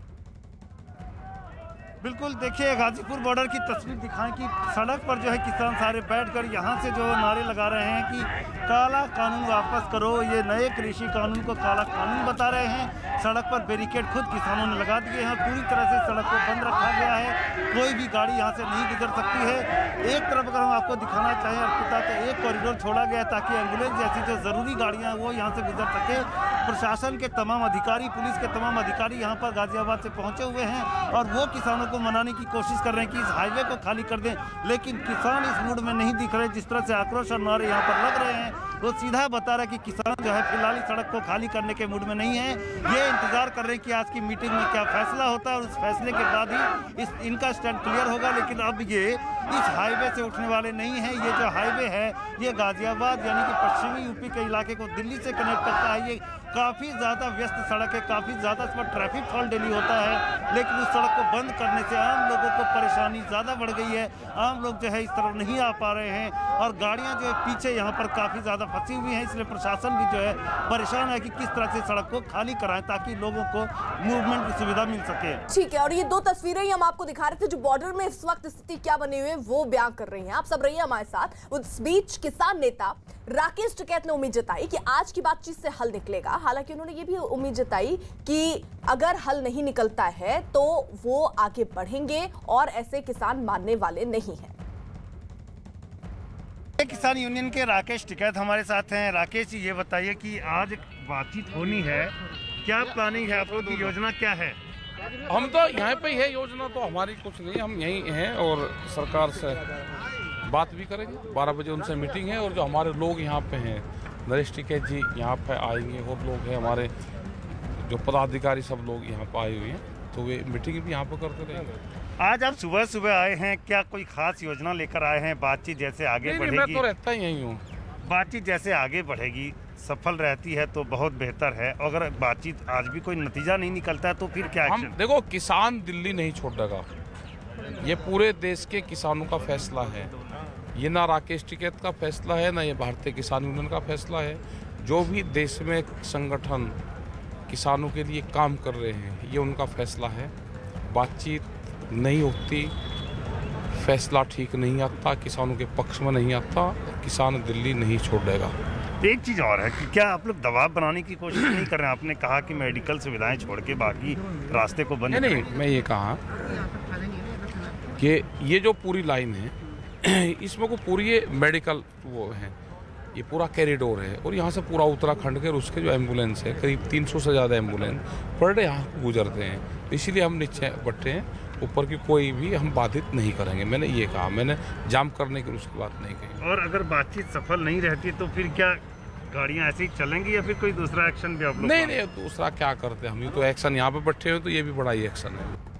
Speaker 6: बिल्कुल, देखिए गाजीपुर बॉर्डर की तस्वीर दिखाएं कि सड़क पर जो है किसान सारे बैठकर यहाँ से जो नारे लगा रहे हैं कि काला कानून वापस करो, ये नए कृषि कानून को काला कानून बता रहे हैं। सड़क पर बैरिकेड खुद किसानों ने लगा दिए हैं, पूरी तरह से सड़क को बंद रखा गया है, कोई भी गाड़ी यहाँ से नहीं गुजर सकती है। एक तरफ अगर हम आपको दिखाना चाहें अर्पिता, तो एक कॉरिडोर छोड़ा गया है ताकि एम्बुलेंस जैसी जो ज़रूरी गाड़ियाँ हैं वो यहाँ से गुजर सके। प्रशासन के तमाम अधिकारी, पुलिस के तमाम अधिकारी यहाँ पर गाजियाबाद से पहुँचे हुए हैं और वो किसानों को मनाने की कोशिश कर रहे हैं कि इस हाईवे को खाली कर दें। लेकिन किसान इस मूड में नहीं दिख रहे, जिस तरह से आक्रोश और नारे यहाँ पर लग रहे हैं वो सीधा बता रहा है कि किसान जो है फिलहाल इस सड़क को खाली करने के मूड में नहीं है। ये इंतजार कर रहे हैं कि आज की मीटिंग में क्या फैसला होता है और उस फैसले के बाद ही इनका स्टैंड क्लियर होगा। लेकिन अब ये इस हाईवे से उठने वाले नहीं हैं। ये जो हाईवे है ये गाजियाबाद यानी कि पश्चिमी यूपी के इलाके को दिल्ली से कनेक्ट करता है। ये काफ़ी ज़्यादा व्यस्त सड़क है, काफ़ी ज़्यादा इस पर ट्रैफिक फॉल डेली होता है। लेकिन उस सड़क को बंद करने से आम लोगों को परेशानी ज़्यादा बढ़ गई है। आम लोग जो है इस तरफ नहीं आ पा रहे हैं और गाड़ियां जो है पीछे यहाँ पर काफ़ी ज़्यादा फंसी हुई हैं। इसलिए प्रशासन भी जो है परेशान है कि किस तरह से सड़क को खाली कराएं ताकि लोगों को मूवमेंट की सुविधा मिल सके।
Speaker 1: ठीक है, और ये दो तस्वीरें ही हम आपको दिखा रहे थे जो बॉर्डर में इस वक्त स्थिति क्या बनी हुई है वो बयान कर रही हैं। आप सब रहिए हमारे साथ। उस बीच किसान नेता राकेश टिकैत ने उम्मीद जताई कि आज की बातचीत से हल निकलेगा। हालांकि उन्होंने ये भी उम्मीद जताई कि अगर हल नहीं निकलता है तो वो आगे बढ़ेंगे और ऐसे किसान मानने वाले नहीं हैं।
Speaker 6: किसान यूनियन के राकेश टिकैत हमारे साथ हैं। राकेश जी, ये बताइए कि आज बातचीत होनी है, क्या प्लानिंग है आपको की योजना क्या है?
Speaker 17: हम तो यहाँ पे ही है, योजना तो हमारी कुछ नहीं, हम यहीं हैं और सरकार से बात भी करेंगे। 12 बजे उनसे मीटिंग है और जो हमारे लोग यहाँ पे हैं, नरेश टिकैत जी यहाँ पे आएंगे और लोग हैं हमारे जो पदाधिकारी सब लोग यहाँ पे आए हुए हैं, तो वे मीटिंग भी यहाँ पे करते रहेंगे।
Speaker 6: आज आप सुबह सुबह आए हैं, क्या कोई खास योजना लेकर आए हैं? बातचीत जैसे आगे बढ़ेगी?
Speaker 17: मैं तो रहता ही यहीं हूँ।
Speaker 6: बातचीत जैसे आगे बढ़ेगी, सफल रहती है तो बहुत बेहतर है। अगर बातचीत आज भी कोई नतीजा नहीं निकलता है तो फिर क्या
Speaker 17: हम देखो, किसान दिल्ली नहीं छोड़ेगा, ये पूरे देश के किसानों का फैसला है। ये ना राकेश टिकैत का फैसला है, ना ये भारतीय किसान यूनियन का फैसला है। जो भी देश में संगठन किसानों के लिए काम कर रहे हैं, ये उनका फैसला है। बातचीत नहीं होती, फैसला ठीक नहीं आता, किसानों के पक्ष में नहीं आता, किसान दिल्ली नहीं छोड़ेगा।
Speaker 6: एक चीज़ और है कि क्या आप लोग दबाव बनाने की कोशिश नहीं कर रहे हैं? आपने कहा कि मेडिकल सुविधाएं छोड़ के बाकी रास्ते को बंद
Speaker 17: नहीं, मैं ये कहा कि ये जो पूरी लाइन है इसमें को पूरी ये मेडिकल वो है, ये पूरा कॉरिडोर है और यहाँ से पूरा उत्तराखंड के उसके जो एम्बुलेंस है, करीब 300 से ज़्यादा एम्बुलेंस पर डे यहाँ गुजरते हैं। इसीलिए हम नीचे बैठे हैं, ऊपर की कोई भी हम बाधित नहीं करेंगे। मैंने ये कहा, मैंने जाम करने की उसकी बात नहीं कही।
Speaker 6: और अगर बातचीत सफल नहीं रहती तो फिर क्या गाड़ियाँ ऐसे ही चलेंगी या फिर कोई दूसरा एक्शन भी आप लोग?
Speaker 17: नहीं, दूसरा क्या करते हैं हम, ये तो एक्शन यहाँ पे बैठे हुए तो ये भी बड़ा ही एक्शन है।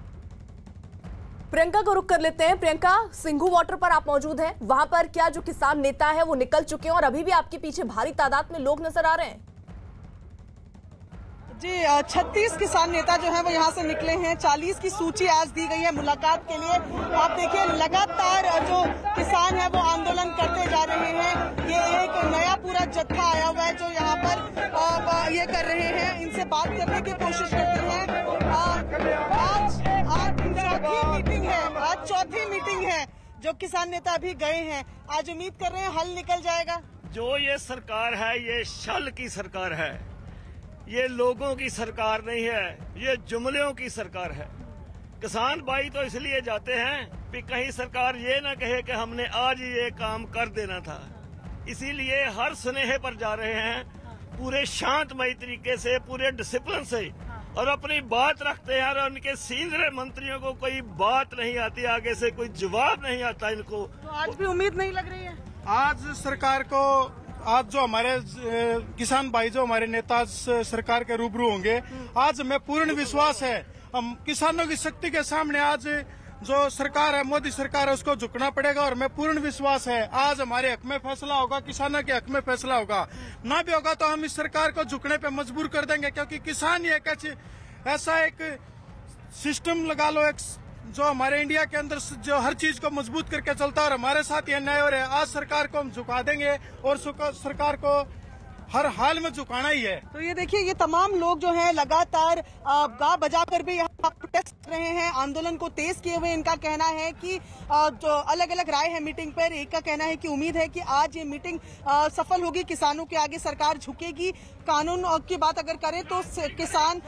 Speaker 1: प्रियंका को रुक कर लेते हैं। प्रियंका, सिंघू वाटर पर आप मौजूद हैं, वहां पर क्या जो किसान नेता है वो निकल चुके हैं और अभी भी आपके पीछे भारी तादाद में लोग नजर आ रहे हैं?
Speaker 2: जी, 36 किसान नेता जो है वो यहाँ से निकले हैं। 40 की सूची आज दी गई है मुलाकात के लिए। आप देखिए, लगातार जो किसान है वो आंदोलन करते जा रहे हैं। ये एक नया पूरा जत्था आया हुआ है जो यहाँ पर ये कर रहे हैं, इनसे बात करने की कोशिश करते हैं। आज चौथी मीटिंग है जो किसान नेता अभी गए हैं। आज उम्मीद कर रहे हैं हल निकल जाएगा।
Speaker 18: जो ये सरकार है ये शल की सरकार है, ये लोगों की सरकार नहीं है, ये जुमलों की सरकार है। किसान भाई तो इसलिए जाते हैं कि कहीं सरकार ये ना कहे कि हमने आज ये काम कर देना था, इसीलिए हर स्नेह पर जा रहे हैं, पूरे शांतमयी तरीके से, पूरे डिसिप्लिन से, और अपनी बात रखते हैं। और उनके सीनियर मंत्रियों को कोई बात नहीं आती, आगे से कोई जवाब नहीं आता इनको।
Speaker 2: तो आज भी उम्मीद नहीं लग रही है?
Speaker 19: आज सरकार को, आज जो हमारे किसान भाई जो हमारे नेता सरकार के रूबरू होंगे, आज हमें पूर्ण विश्वास है हम किसानों की शक्ति के सामने आज जो सरकार है, मोदी सरकार है, उसको झुकना पड़ेगा। और हमें पूर्ण विश्वास है आज हमारे हक में फैसला होगा, किसानों के हक में फैसला होगा। ना भी होगा तो हम इस सरकार को झुकने पे मजबूर कर देंगे, क्योंकि किसान ये ऐसा एक सिस्टम लगा लो, एक जो हमारे इंडिया के अंदर जो हर चीज को मजबूत करके चलता है और हमारे साथ ये न्याय हो रहा है। आज सरकार को हम झुका देंगे और सरकार को हर हाल में झुकाना ही है।
Speaker 2: तो ये देखिए, ये तमाम लोग जो हैं लगातार गा बजा कर भी यहाँ प्रोटेस्ट कर रहे हैं, आंदोलन को तेज किए हुए। इनका कहना है कि जो अलग अलग राय है मीटिंग पर, एक का कहना है कि उम्मीद है कि आज ये मीटिंग सफल होगी, किसानों के आगे सरकार झुकेगी। कानून की बात अगर करें तो किसान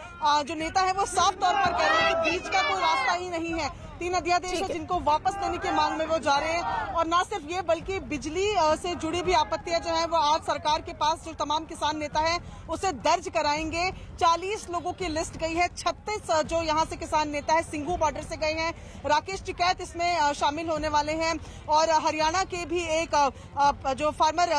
Speaker 2: जो नेता है वो साफ तौर पर कह रहे हैं कि बीच का कोई रास्ता ही नहीं है। 3 अध्यादेश है जिनको वापस लेने की मांग में वो जा रहे हैं। और न सिर्फ ये बल्कि बिजली से जुड़ी भी आपत्तियां जो है वो आज सरकार के पास जो तमाम किसान नेता है उसे दर्ज कराएंगे। 40 लोगों की लिस्ट गई है, 36 जो यहाँ से किसान नेता है सिंघू बॉर्डर से गए हैं। राकेश टिकैत इसमें शामिल होने वाले हैं और हरियाणा के भी एक जो फार्मर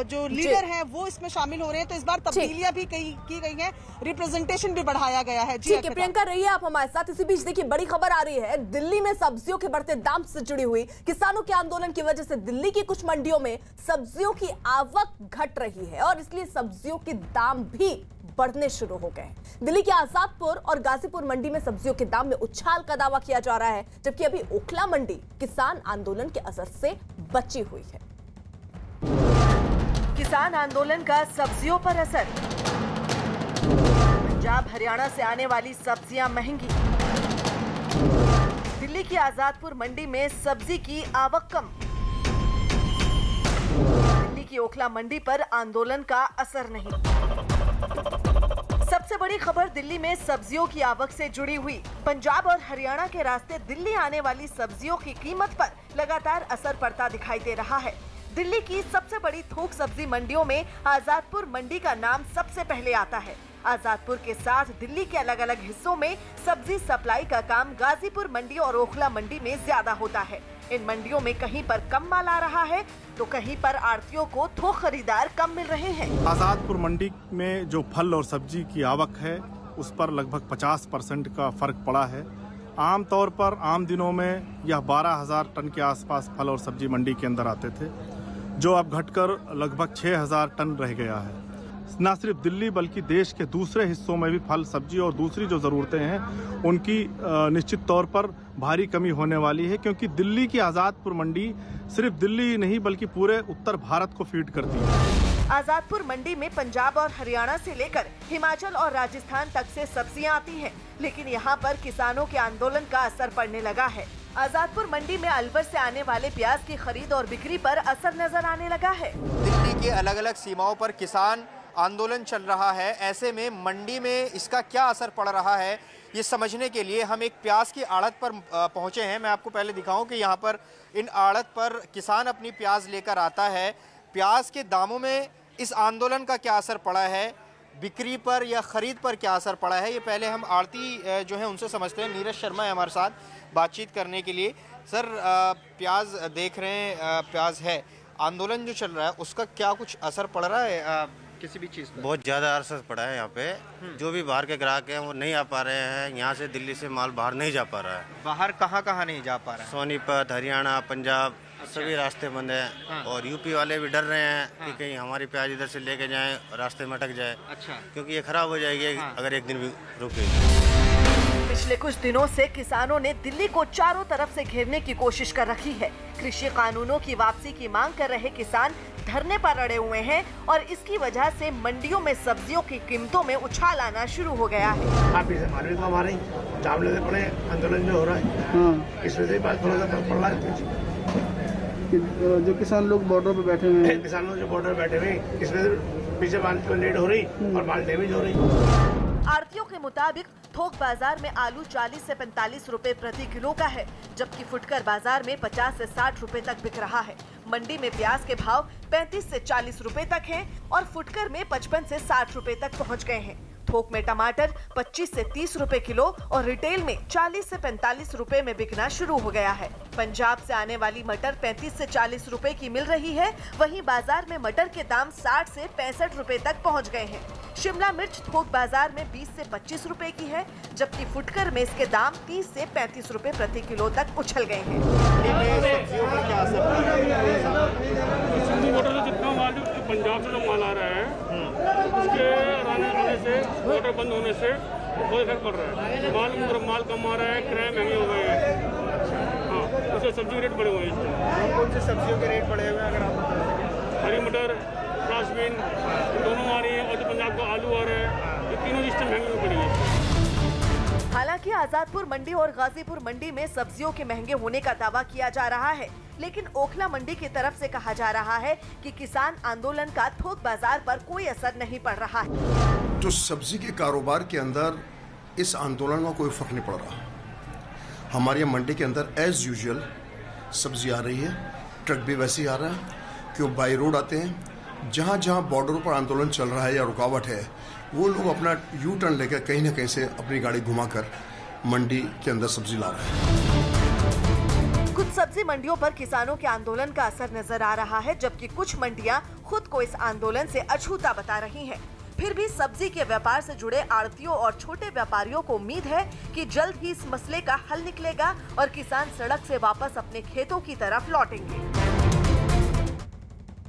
Speaker 2: जो लीडर हैं वो इसमें शामिल हो रहे हैं। तो इस बार तब्दीलियां भी की गई हैं, रिप्रेजेंटेशन भी बढ़ाया गया है।
Speaker 1: ठीक है प्रियंका, रहिए आप हमारे साथ। इसी बीच देखिए बड़ी खबर आ रही है, दिल्ली में सब्जियों के बढ़ते दाम से जुड़ी हुई किसानों के आंदोलन की वजह से दिल्ली की कुछ मंडियों में सब्जियों की आवक घट रही है और इसलिए सब्जियों के दाम भी बढ़ने शुरू हो गए। दिल्ली के आजादपुर और गाजीपुर मंडी में सब्जियों के दाम में उछाल का दावा किया जा रहा है, जबकि अभी ओखला मंडी किसान आंदोलन के असर से बची हुई है।
Speaker 20: किसान आंदोलन का सब्जियों पर असर। पंजाब हरियाणा से आने वाली सब्जियां महंगी। दिल्ली की आजादपुर मंडी में सब्जी की आवक कम। दिल्ली की ओखला मंडी पर आंदोलन का असर नहीं। सबसे बड़ी खबर दिल्ली में सब्जियों की आवक से जुड़ी हुई। पंजाब और हरियाणा के रास्ते दिल्ली आने वाली सब्जियों की कीमत पर लगातार असर पड़ता दिखाई दे रहा है। दिल्ली की सबसे बड़ी थोक सब्जी मंडियों में आजादपुर मंडी का नाम सबसे पहले आता है। आजादपुर के साथ दिल्ली के अलग अलग हिस्सों में सब्जी सप्लाई का काम गाजीपुर मंडी और ओखला मंडी में ज्यादा होता है। इन मंडियों में कहीं पर कम माल आ रहा है तो कहीं पर आढ़तियों को थोक खरीदार कम मिल रहे हैं।
Speaker 6: आजादपुर मंडी में जो फल और सब्जी की आवक है उस पर लगभग 50% का फर्क पड़ा है। आमतौर पर आम दिनों में यह 12,000 टन के आसपास फल और सब्जी मंडी के अंदर आते थे, जो अब घटकर लगभग 6,000 टन रह गया है। न सिर्फ दिल्ली बल्कि देश के दूसरे हिस्सों में भी फल सब्जी और दूसरी जो ज़रूरतें हैं उनकी निश्चित तौर पर भारी कमी होने वाली है, क्योंकि दिल्ली की आज़ादपुर मंडी सिर्फ दिल्ली ही नहीं बल्कि पूरे उत्तर भारत को फीड करती है।
Speaker 20: आजादपुर मंडी में पंजाब और हरियाणा से लेकर हिमाचल और राजस्थान तक से सब्जियां आती हैं, लेकिन यहाँ पर किसानों के आंदोलन का असर पड़ने लगा है। आजादपुर मंडी में अलवर से आने वाले प्याज की खरीद और बिक्री पर असर नजर आने लगा है।
Speaker 8: दिल्ली के अलग अलग सीमाओं पर किसान आंदोलन चल रहा है, ऐसे में मंडी में इसका क्या असर पड़ रहा है ये समझने के लिए हम एक प्याज की आड़त पर पहुंचे हैं। मैं आपको पहले दिखाऊं कि यहाँ पर इन आड़त पर किसान अपनी प्याज लेकर आता है। प्याज के दामों में इस आंदोलन का क्या असर पड़ा है, बिक्री पर या खरीद पर क्या असर पड़ा है, ये पहले हम आड़ती जो है उनसे समझते हैं। नीरज शर्मा है हमारे साथ बातचीत करने के लिए। सर, प्याज देख रहे हैं, प्याज है, आंदोलन जो चल रहा है उसका क्या कुछ असर पड़ रहा है किसी भी चीज़ पर?
Speaker 21: बहुत ज़्यादा असर पड़ा है यहाँ पे। जो भी बाहर के ग्राहक हैं वो नहीं आ पा रहे हैं, यहाँ से दिल्ली से माल बाहर नहीं जा पा रहा है।
Speaker 8: बाहर कहाँ कहाँ नहीं जा पा रहा है?
Speaker 21: सोनीपत, हरियाणा, पंजाब, सभी रास्ते बंद हैं।
Speaker 8: हाँ।
Speaker 21: और यूपी वाले भी डर रहे हैं कि कहीं हमारी प्याज इधर से लेके जाएं, रास्ते में अटक जाए।
Speaker 8: अच्छा।
Speaker 21: क्योंकि ये खराब हो जाएगी अगर एक दिन भी रुक गई।
Speaker 20: पिछले कुछ दिनों से किसानों ने दिल्ली को चारों तरफ से घेरने की कोशिश कर रखी है। कृषि कानूनों की वापसी की मांग कर रहे किसान धरने पर अड़े हुए हैं और इसकी वजह से मंडियों में सब्जियों की कीमतों में उछाल आना शुरू हो गया है।
Speaker 22: आप इसे मालूम तो हमारे दाम लेने पड़े, आंदोलन जो हो रहा है इस वजह से बात थोड़ा सा फर्क पड़ रहा है।
Speaker 23: जो किसान लोग बॉर्डर पे बैठे हुए हैं,
Speaker 22: किसान लोग जो बॉर्डर बैठे हुए हैं इसमें पीछे माल को लेट हो रही और माल डैमेज हो रही।
Speaker 20: आढ़तियों के मुताबिक थोक बाजार में आलू 40 से 45 रुपए प्रति किलो का है, जबकि फुटकर बाजार में 50 से 60 रुपए तक बिक रहा है। मंडी में प्याज के भाव 35 से 40 रुपए तक हैं और फुटकर में 55 से 60 रुपए तक पहुंच गए हैं। थोक में टमाटर 25 से 30 रुपए किलो और रिटेल में 40 से 45 रुपए में बिकना शुरू हो गया है। पंजाब से आने वाली मटर 35 से 40 रुपए की मिल रही है, वहीं बाजार में मटर के दाम 60 से 65 रुपए तक पहुंच गए हैं। शिमला मिर्च थोक बाजार में 20 से 25 रुपए की है, जबकि फुटकर में इसके दाम 30 से 35 रुपए प्रति किलो तक उछल गए हैं।
Speaker 24: जितना माल पंजाब से जो माल आ रहा है उसके आने से बॉर्डर बंद होने से बहुत इफेक्ट पड़ रहा है। माल कम आ रहा है, किराए महंगे हो गए हैं। हाँ, उससे सब्जी के रेट बढ़े हुए हैं।
Speaker 8: कौन सी सब्जियों के रेट बढ़े हुए हैं अगर आप?
Speaker 24: हरी मटर, फ्रांसबीन दोनों आ रही है और जो पंजाब का आलू आ रहा है, ये तीनों लिस्टें महंगी पड़ी है।
Speaker 20: हालांकि आजादपुर मंडी और गाजीपुर मंडी में सब्जियों के महंगे होने का दावा किया जा रहा है, लेकिन ओखला मंडी की तरफ से कहा जा रहा है कि किसान आंदोलन का थोक बाजार पर कोई असर नहीं पड़ रहा है।
Speaker 25: जो सब्जी के कारोबार के अंदर इस आंदोलन का कोई फर्क नहीं पड़ रहा।
Speaker 3: हमारे यहाँ मंडी के अंदर एज यूजुअल सब्जी आ रही है, ट्रक भी वैसे ही आ रहा है कि वो बाई रोड आते हैं। जहाँ जहाँ बॉर्डरों पर आंदोलन चल रहा है या रुकावट है, वो लोग अपना यू टर्न लेकर कहीं ना कहीं से अपनी गाड़ी घुमाकर मंडी के अंदर सब्जी ला रहे हैं।
Speaker 20: कुछ सब्जी मंडियों पर किसानों के आंदोलन का असर नजर आ रहा है, जबकि कुछ मंडियां खुद को इस आंदोलन से अछूता बता रही हैं। फिर भी सब्जी के व्यापार से जुड़े आड़तियों और छोटे व्यापारियों को उम्मीद है कि जल्द ही इस मसले का हल निकलेगा और किसान सड़क से वापस अपने खेतों की तरफ लौटेंगे।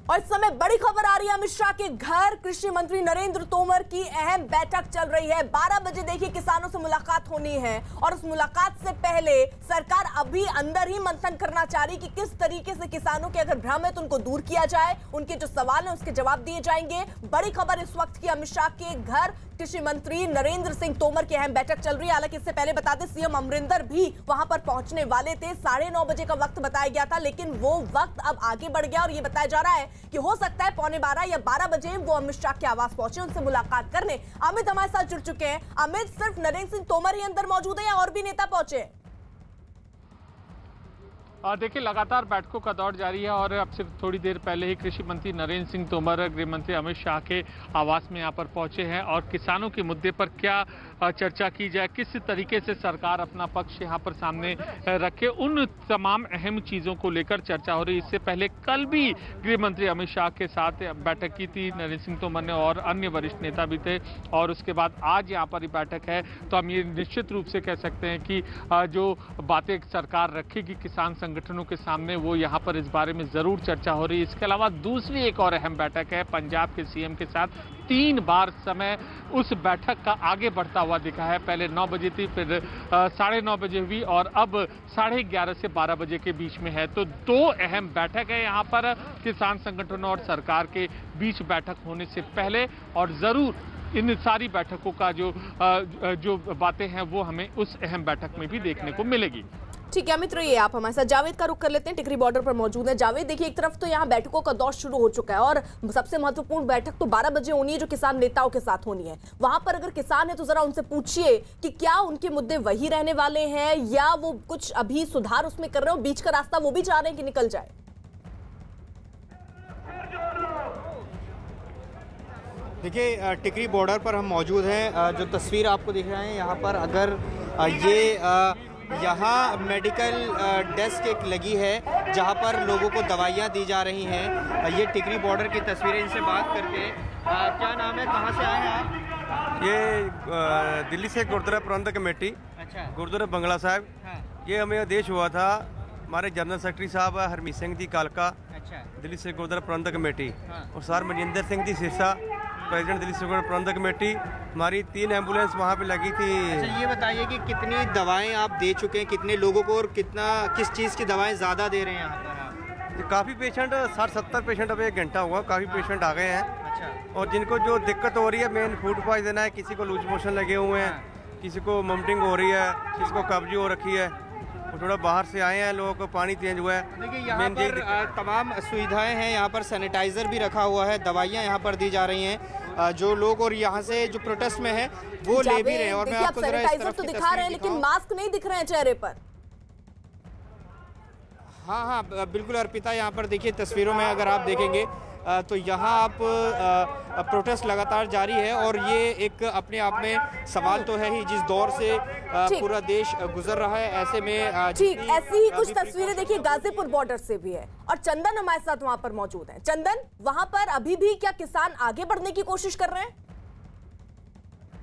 Speaker 1: और इस समय बड़ी खबर आ रही है, अमित शाह के घर कृषि मंत्री नरेंद्र तोमर की अहम बैठक चल रही है। 12 बजे देखिए किसानों से मुलाकात होनी है और उस मुलाकात से पहले सरकार अभी अंदर ही मंथन करना चाह रही कि किस तरीके से किसानों के अगर भ्रम है तो उनको दूर किया जाए, उनके जो सवाल है उसके जवाब दिए जाएंगे। बड़ी खबर इस वक्त की, अमित शाह के घर कृषि मंत्री नरेंद्र सिंह तोमर की अहम बैठक चल रही है। हालांकि इससे पहले बता दें सीएम अमरिंदर भी वहां पर पहुंचने वाले थे। 9:30 बजे का वक्त बताया गया था, लेकिन वो वक्त अब आगे बढ़ गया और ये बताया जा रहा है कि हो सकता है 11:15 या 12 बजे वो अमित शाह के आवास पहुंचे, उनसे मुलाकात करने। अमित हमारे साथ जुड़ चुके हैं। अमित, सिर्फ नरेंद्र सिंह तोमर ही अंदर मौजूद है या और भी नेता पहुंचे?
Speaker 13: देखिए लगातार बैठकों का दौर जारी है और अब से थोड़ी देर पहले ही कृषि मंत्री नरेंद्र सिंह तोमर गृह मंत्री अमित शाह के आवास में यहाँ पर पहुंचे हैं और किसानों के मुद्दे पर क्या चर्चा की जाए, किस तरीके से सरकार अपना पक्ष यहाँ पर सामने रखे, उन तमाम अहम चीज़ों को लेकर चर्चा हो रही है। इससे पहले कल भी गृह मंत्री अमित शाह के साथ बैठक की थी नरेंद्र सिंह तोमर ने और अन्य वरिष्ठ नेता भी थे और उसके बाद आज यहाँ पर बैठक है। तो हम ये निश्चित रूप से कह सकते हैं कि जो बातें सरकार रखेगी किसान संगठनों के सामने वो यहाँ पर इस बारे में जरूर चर्चा हो रही है। इसके अलावा दूसरी एक और अहम बैठक है पंजाब के सीएम के साथ। 3 बार समय उस बैठक का आगे बढ़ता हुआ दिखा है। पहले 9 बजे थी, फिर 9:30 बजे हुई और अब 11:30 से 12 बजे के बीच में है। तो 2 अहम बैठक है यहाँ पर किसान संगठनों और सरकार के बीच बैठक होने से पहले और जरूर इन सारी बैठकों का जो बातें हैं वो हमें उस अहम बैठक में भी देखने को मिलेगी।
Speaker 1: ठीक है अमित, रहिए आप हमारे साथ। जावेद का रुख कर लेते हैं, टिकरी बॉर्डर पर मौजूद है। जावेद, देखिए एक तरफ तो यहाँ बैठकों का दौर शुरू हो चुका है और सबसे महत्वपूर्ण बैठक तो 12 बजे होनी है जो किसान नेताओं के साथ होनी है। वहां पर अगर किसान है तो जरा उनसे पूछिए कि क्या उनके मुद्दे वही रहने वाले हैं या वो कुछ अभी सुधार उसमें कर रहे हो, बीच का रास्ता वो भी चाह रहे हैं कि निकल जाए।
Speaker 8: देखिए टिकरी बॉर्डर पर हम मौजूद हैं। जो तस्वीर आपको दिख रहे हैं यहाँ पर, अगर ये यहाँ मेडिकल डेस्क एक लगी है जहाँ पर लोगों को दवाइयाँ दी जा रही हैं। ये टिकरी बॉर्डर की तस्वीरें, इनसे बात करके क्या नाम है, कहाँ से आए हैं आप?
Speaker 4: ये दिल्ली से गुरुद्वारा प्रबंधक कमेटी,
Speaker 8: अच्छा,
Speaker 4: गुरुद्वारा बंगला साहब।
Speaker 8: हाँ।
Speaker 4: ये हमें आदेश हुआ था, हमारे जनरल सेक्रेटरी साहब हरमीत सिंह जी कालका,
Speaker 8: अच्छा,
Speaker 4: दिल्ली से गुरुद्वारा प्रबंधक कमेटी,
Speaker 8: हाँ।
Speaker 4: और सर मनजिंदर सिंह जी सिरसा, प्रेसिडेंट दिल्ली से गुरुद्वारा प्रबंधक कमेटी। हमारी 3 एम्बुलेंस वहाँ पे लगी थी।
Speaker 8: अच्छा, ये बताइए कि कितनी दवाएं आप दे चुके हैं, कितने लोगों को, और किस चीज़ की दवाएं ज़्यादा दे रहे हैं यहाँ पर आप?
Speaker 4: काफ़ी पेशेंट 60-70 पेशेंट अब 1 घंटा हुआ, काफ़ी पेशेंट आ गए हैं।
Speaker 8: अच्छा।
Speaker 4: और जिनको जो दिक्कत हो रही है, मेन फूड पॉइजन है, किसी को लूज मोशन लगे हुए हैं, किसी को वोमिटिंग हो रही है, किसी को कब्जी हो रखी है, और थोड़ा बाहर से आए हैं, लोगों को पानी चेंज हुआ है।
Speaker 8: देखिए यहाँ पर तमाम सुविधाएं हैं, यहाँ पर सैनिटाइजर भी रखा हुआ है, दवाइयाँ यहाँ पर दी जा रही हैं। जो लोग और यहाँ से जो प्रोटेस्ट में हैं वो ले भी रहे हैं। और मैं आपको
Speaker 1: सैनिटाइजर तो दिखा रहे हैं लेकिन मास्क नहीं दिख रहे हैं चेहरे पर।
Speaker 8: हाँ, बिल्कुल अर्पिता, यहाँ पर देखिए तस्वीरों में अगर आप देखेंगे तो यहाँ आप प्रोटेस्ट लगातार जारी है और ये एक अपने आप में सवाल तो है ही, जिस दौर से पूरा देश गुजर रहा है। ऐसे में
Speaker 1: ठीक ऐसी ही कुछ तस्वीरें देखिए गाजीपुर बॉर्डर से भी है और चंदन हमारे साथ वहां पर मौजूद है। चंदन, वहां पर अभी भी क्या किसान आगे बढ़ने की कोशिश कर रहे हैं?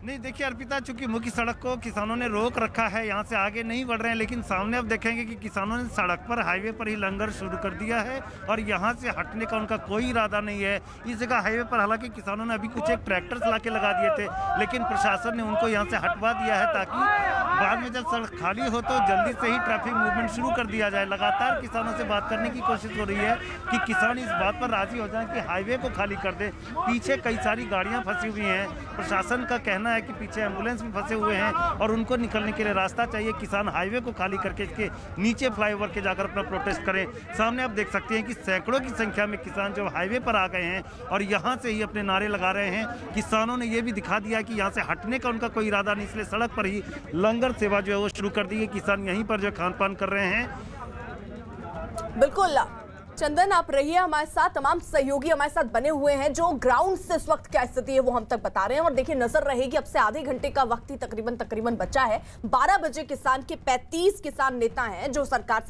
Speaker 6: नहीं, देखिए अर्पिता, चूंकि मुख्य सड़क को किसानों ने रोक रखा है, यहाँ से आगे नहीं बढ़ रहे हैं, लेकिन सामने अब देखेंगे कि किसानों ने सड़क पर, हाईवे पर ही लंगर शुरू कर दिया है और यहाँ से हटने का उनका कोई इरादा नहीं है। इस जगह हाईवे पर हालांकि किसानों ने अभी कुछ एक ट्रैक्टर्स ला के लगा दिए थे, लेकिन प्रशासन ने उनको यहाँ से हटवा दिया है ताकि बाद में जब सड़क खाली हो तो जल्दी से ही ट्रैफिक मूवमेंट शुरू कर दिया जाए। लगातार किसानों से बात करने की कोशिश हो रही है कि किसान इस बात पर राजी हो जाए कि हाईवे को खाली कर दे। पीछे कई सारी गाड़ियाँ फंसी हुई हैं, प्रशासन का कहना है कि पीछे एम्बुलेंस भी फंसे हुए हैं और उनको निकलने के लिए रास्ता चाहिए। किसान हाईवे को खाली करके इसके नीचे फ्लाईओवर के जाकर अपना प्रोटेस्ट करें। सामने आप देख सकते हैं कि सैकड़ों की संख्या में किसान जो हाईवे पर आ गए हैं और यहाँ से ही अपने नारे लगा रहे हैं। किसानों ने यह भी दिखा दिया कि यहाँ से हटने का उनका कोई इरादा नहीं, इसलिए सड़क पर ही लंगर निरंतर सेवा जो है वो शुरू कर दी है। किसान यहीं पर जो खान पान कर रहे हैं।
Speaker 1: बिल्कुल चंदन, आप रहिए हमारे साथ, तमाम सहयोगी हमारे साथ बने हुए हैं जो ग्राउंड से इस वक्त क्या स्थिति है वो हम तक बता रहे हैं। और देखिए, नजर रहेगी, अब से आधे घंटे का वक्त ही तकरीबन बचा है। 12 बजे किसान के 35 किसान नेता हैं जो सरकार से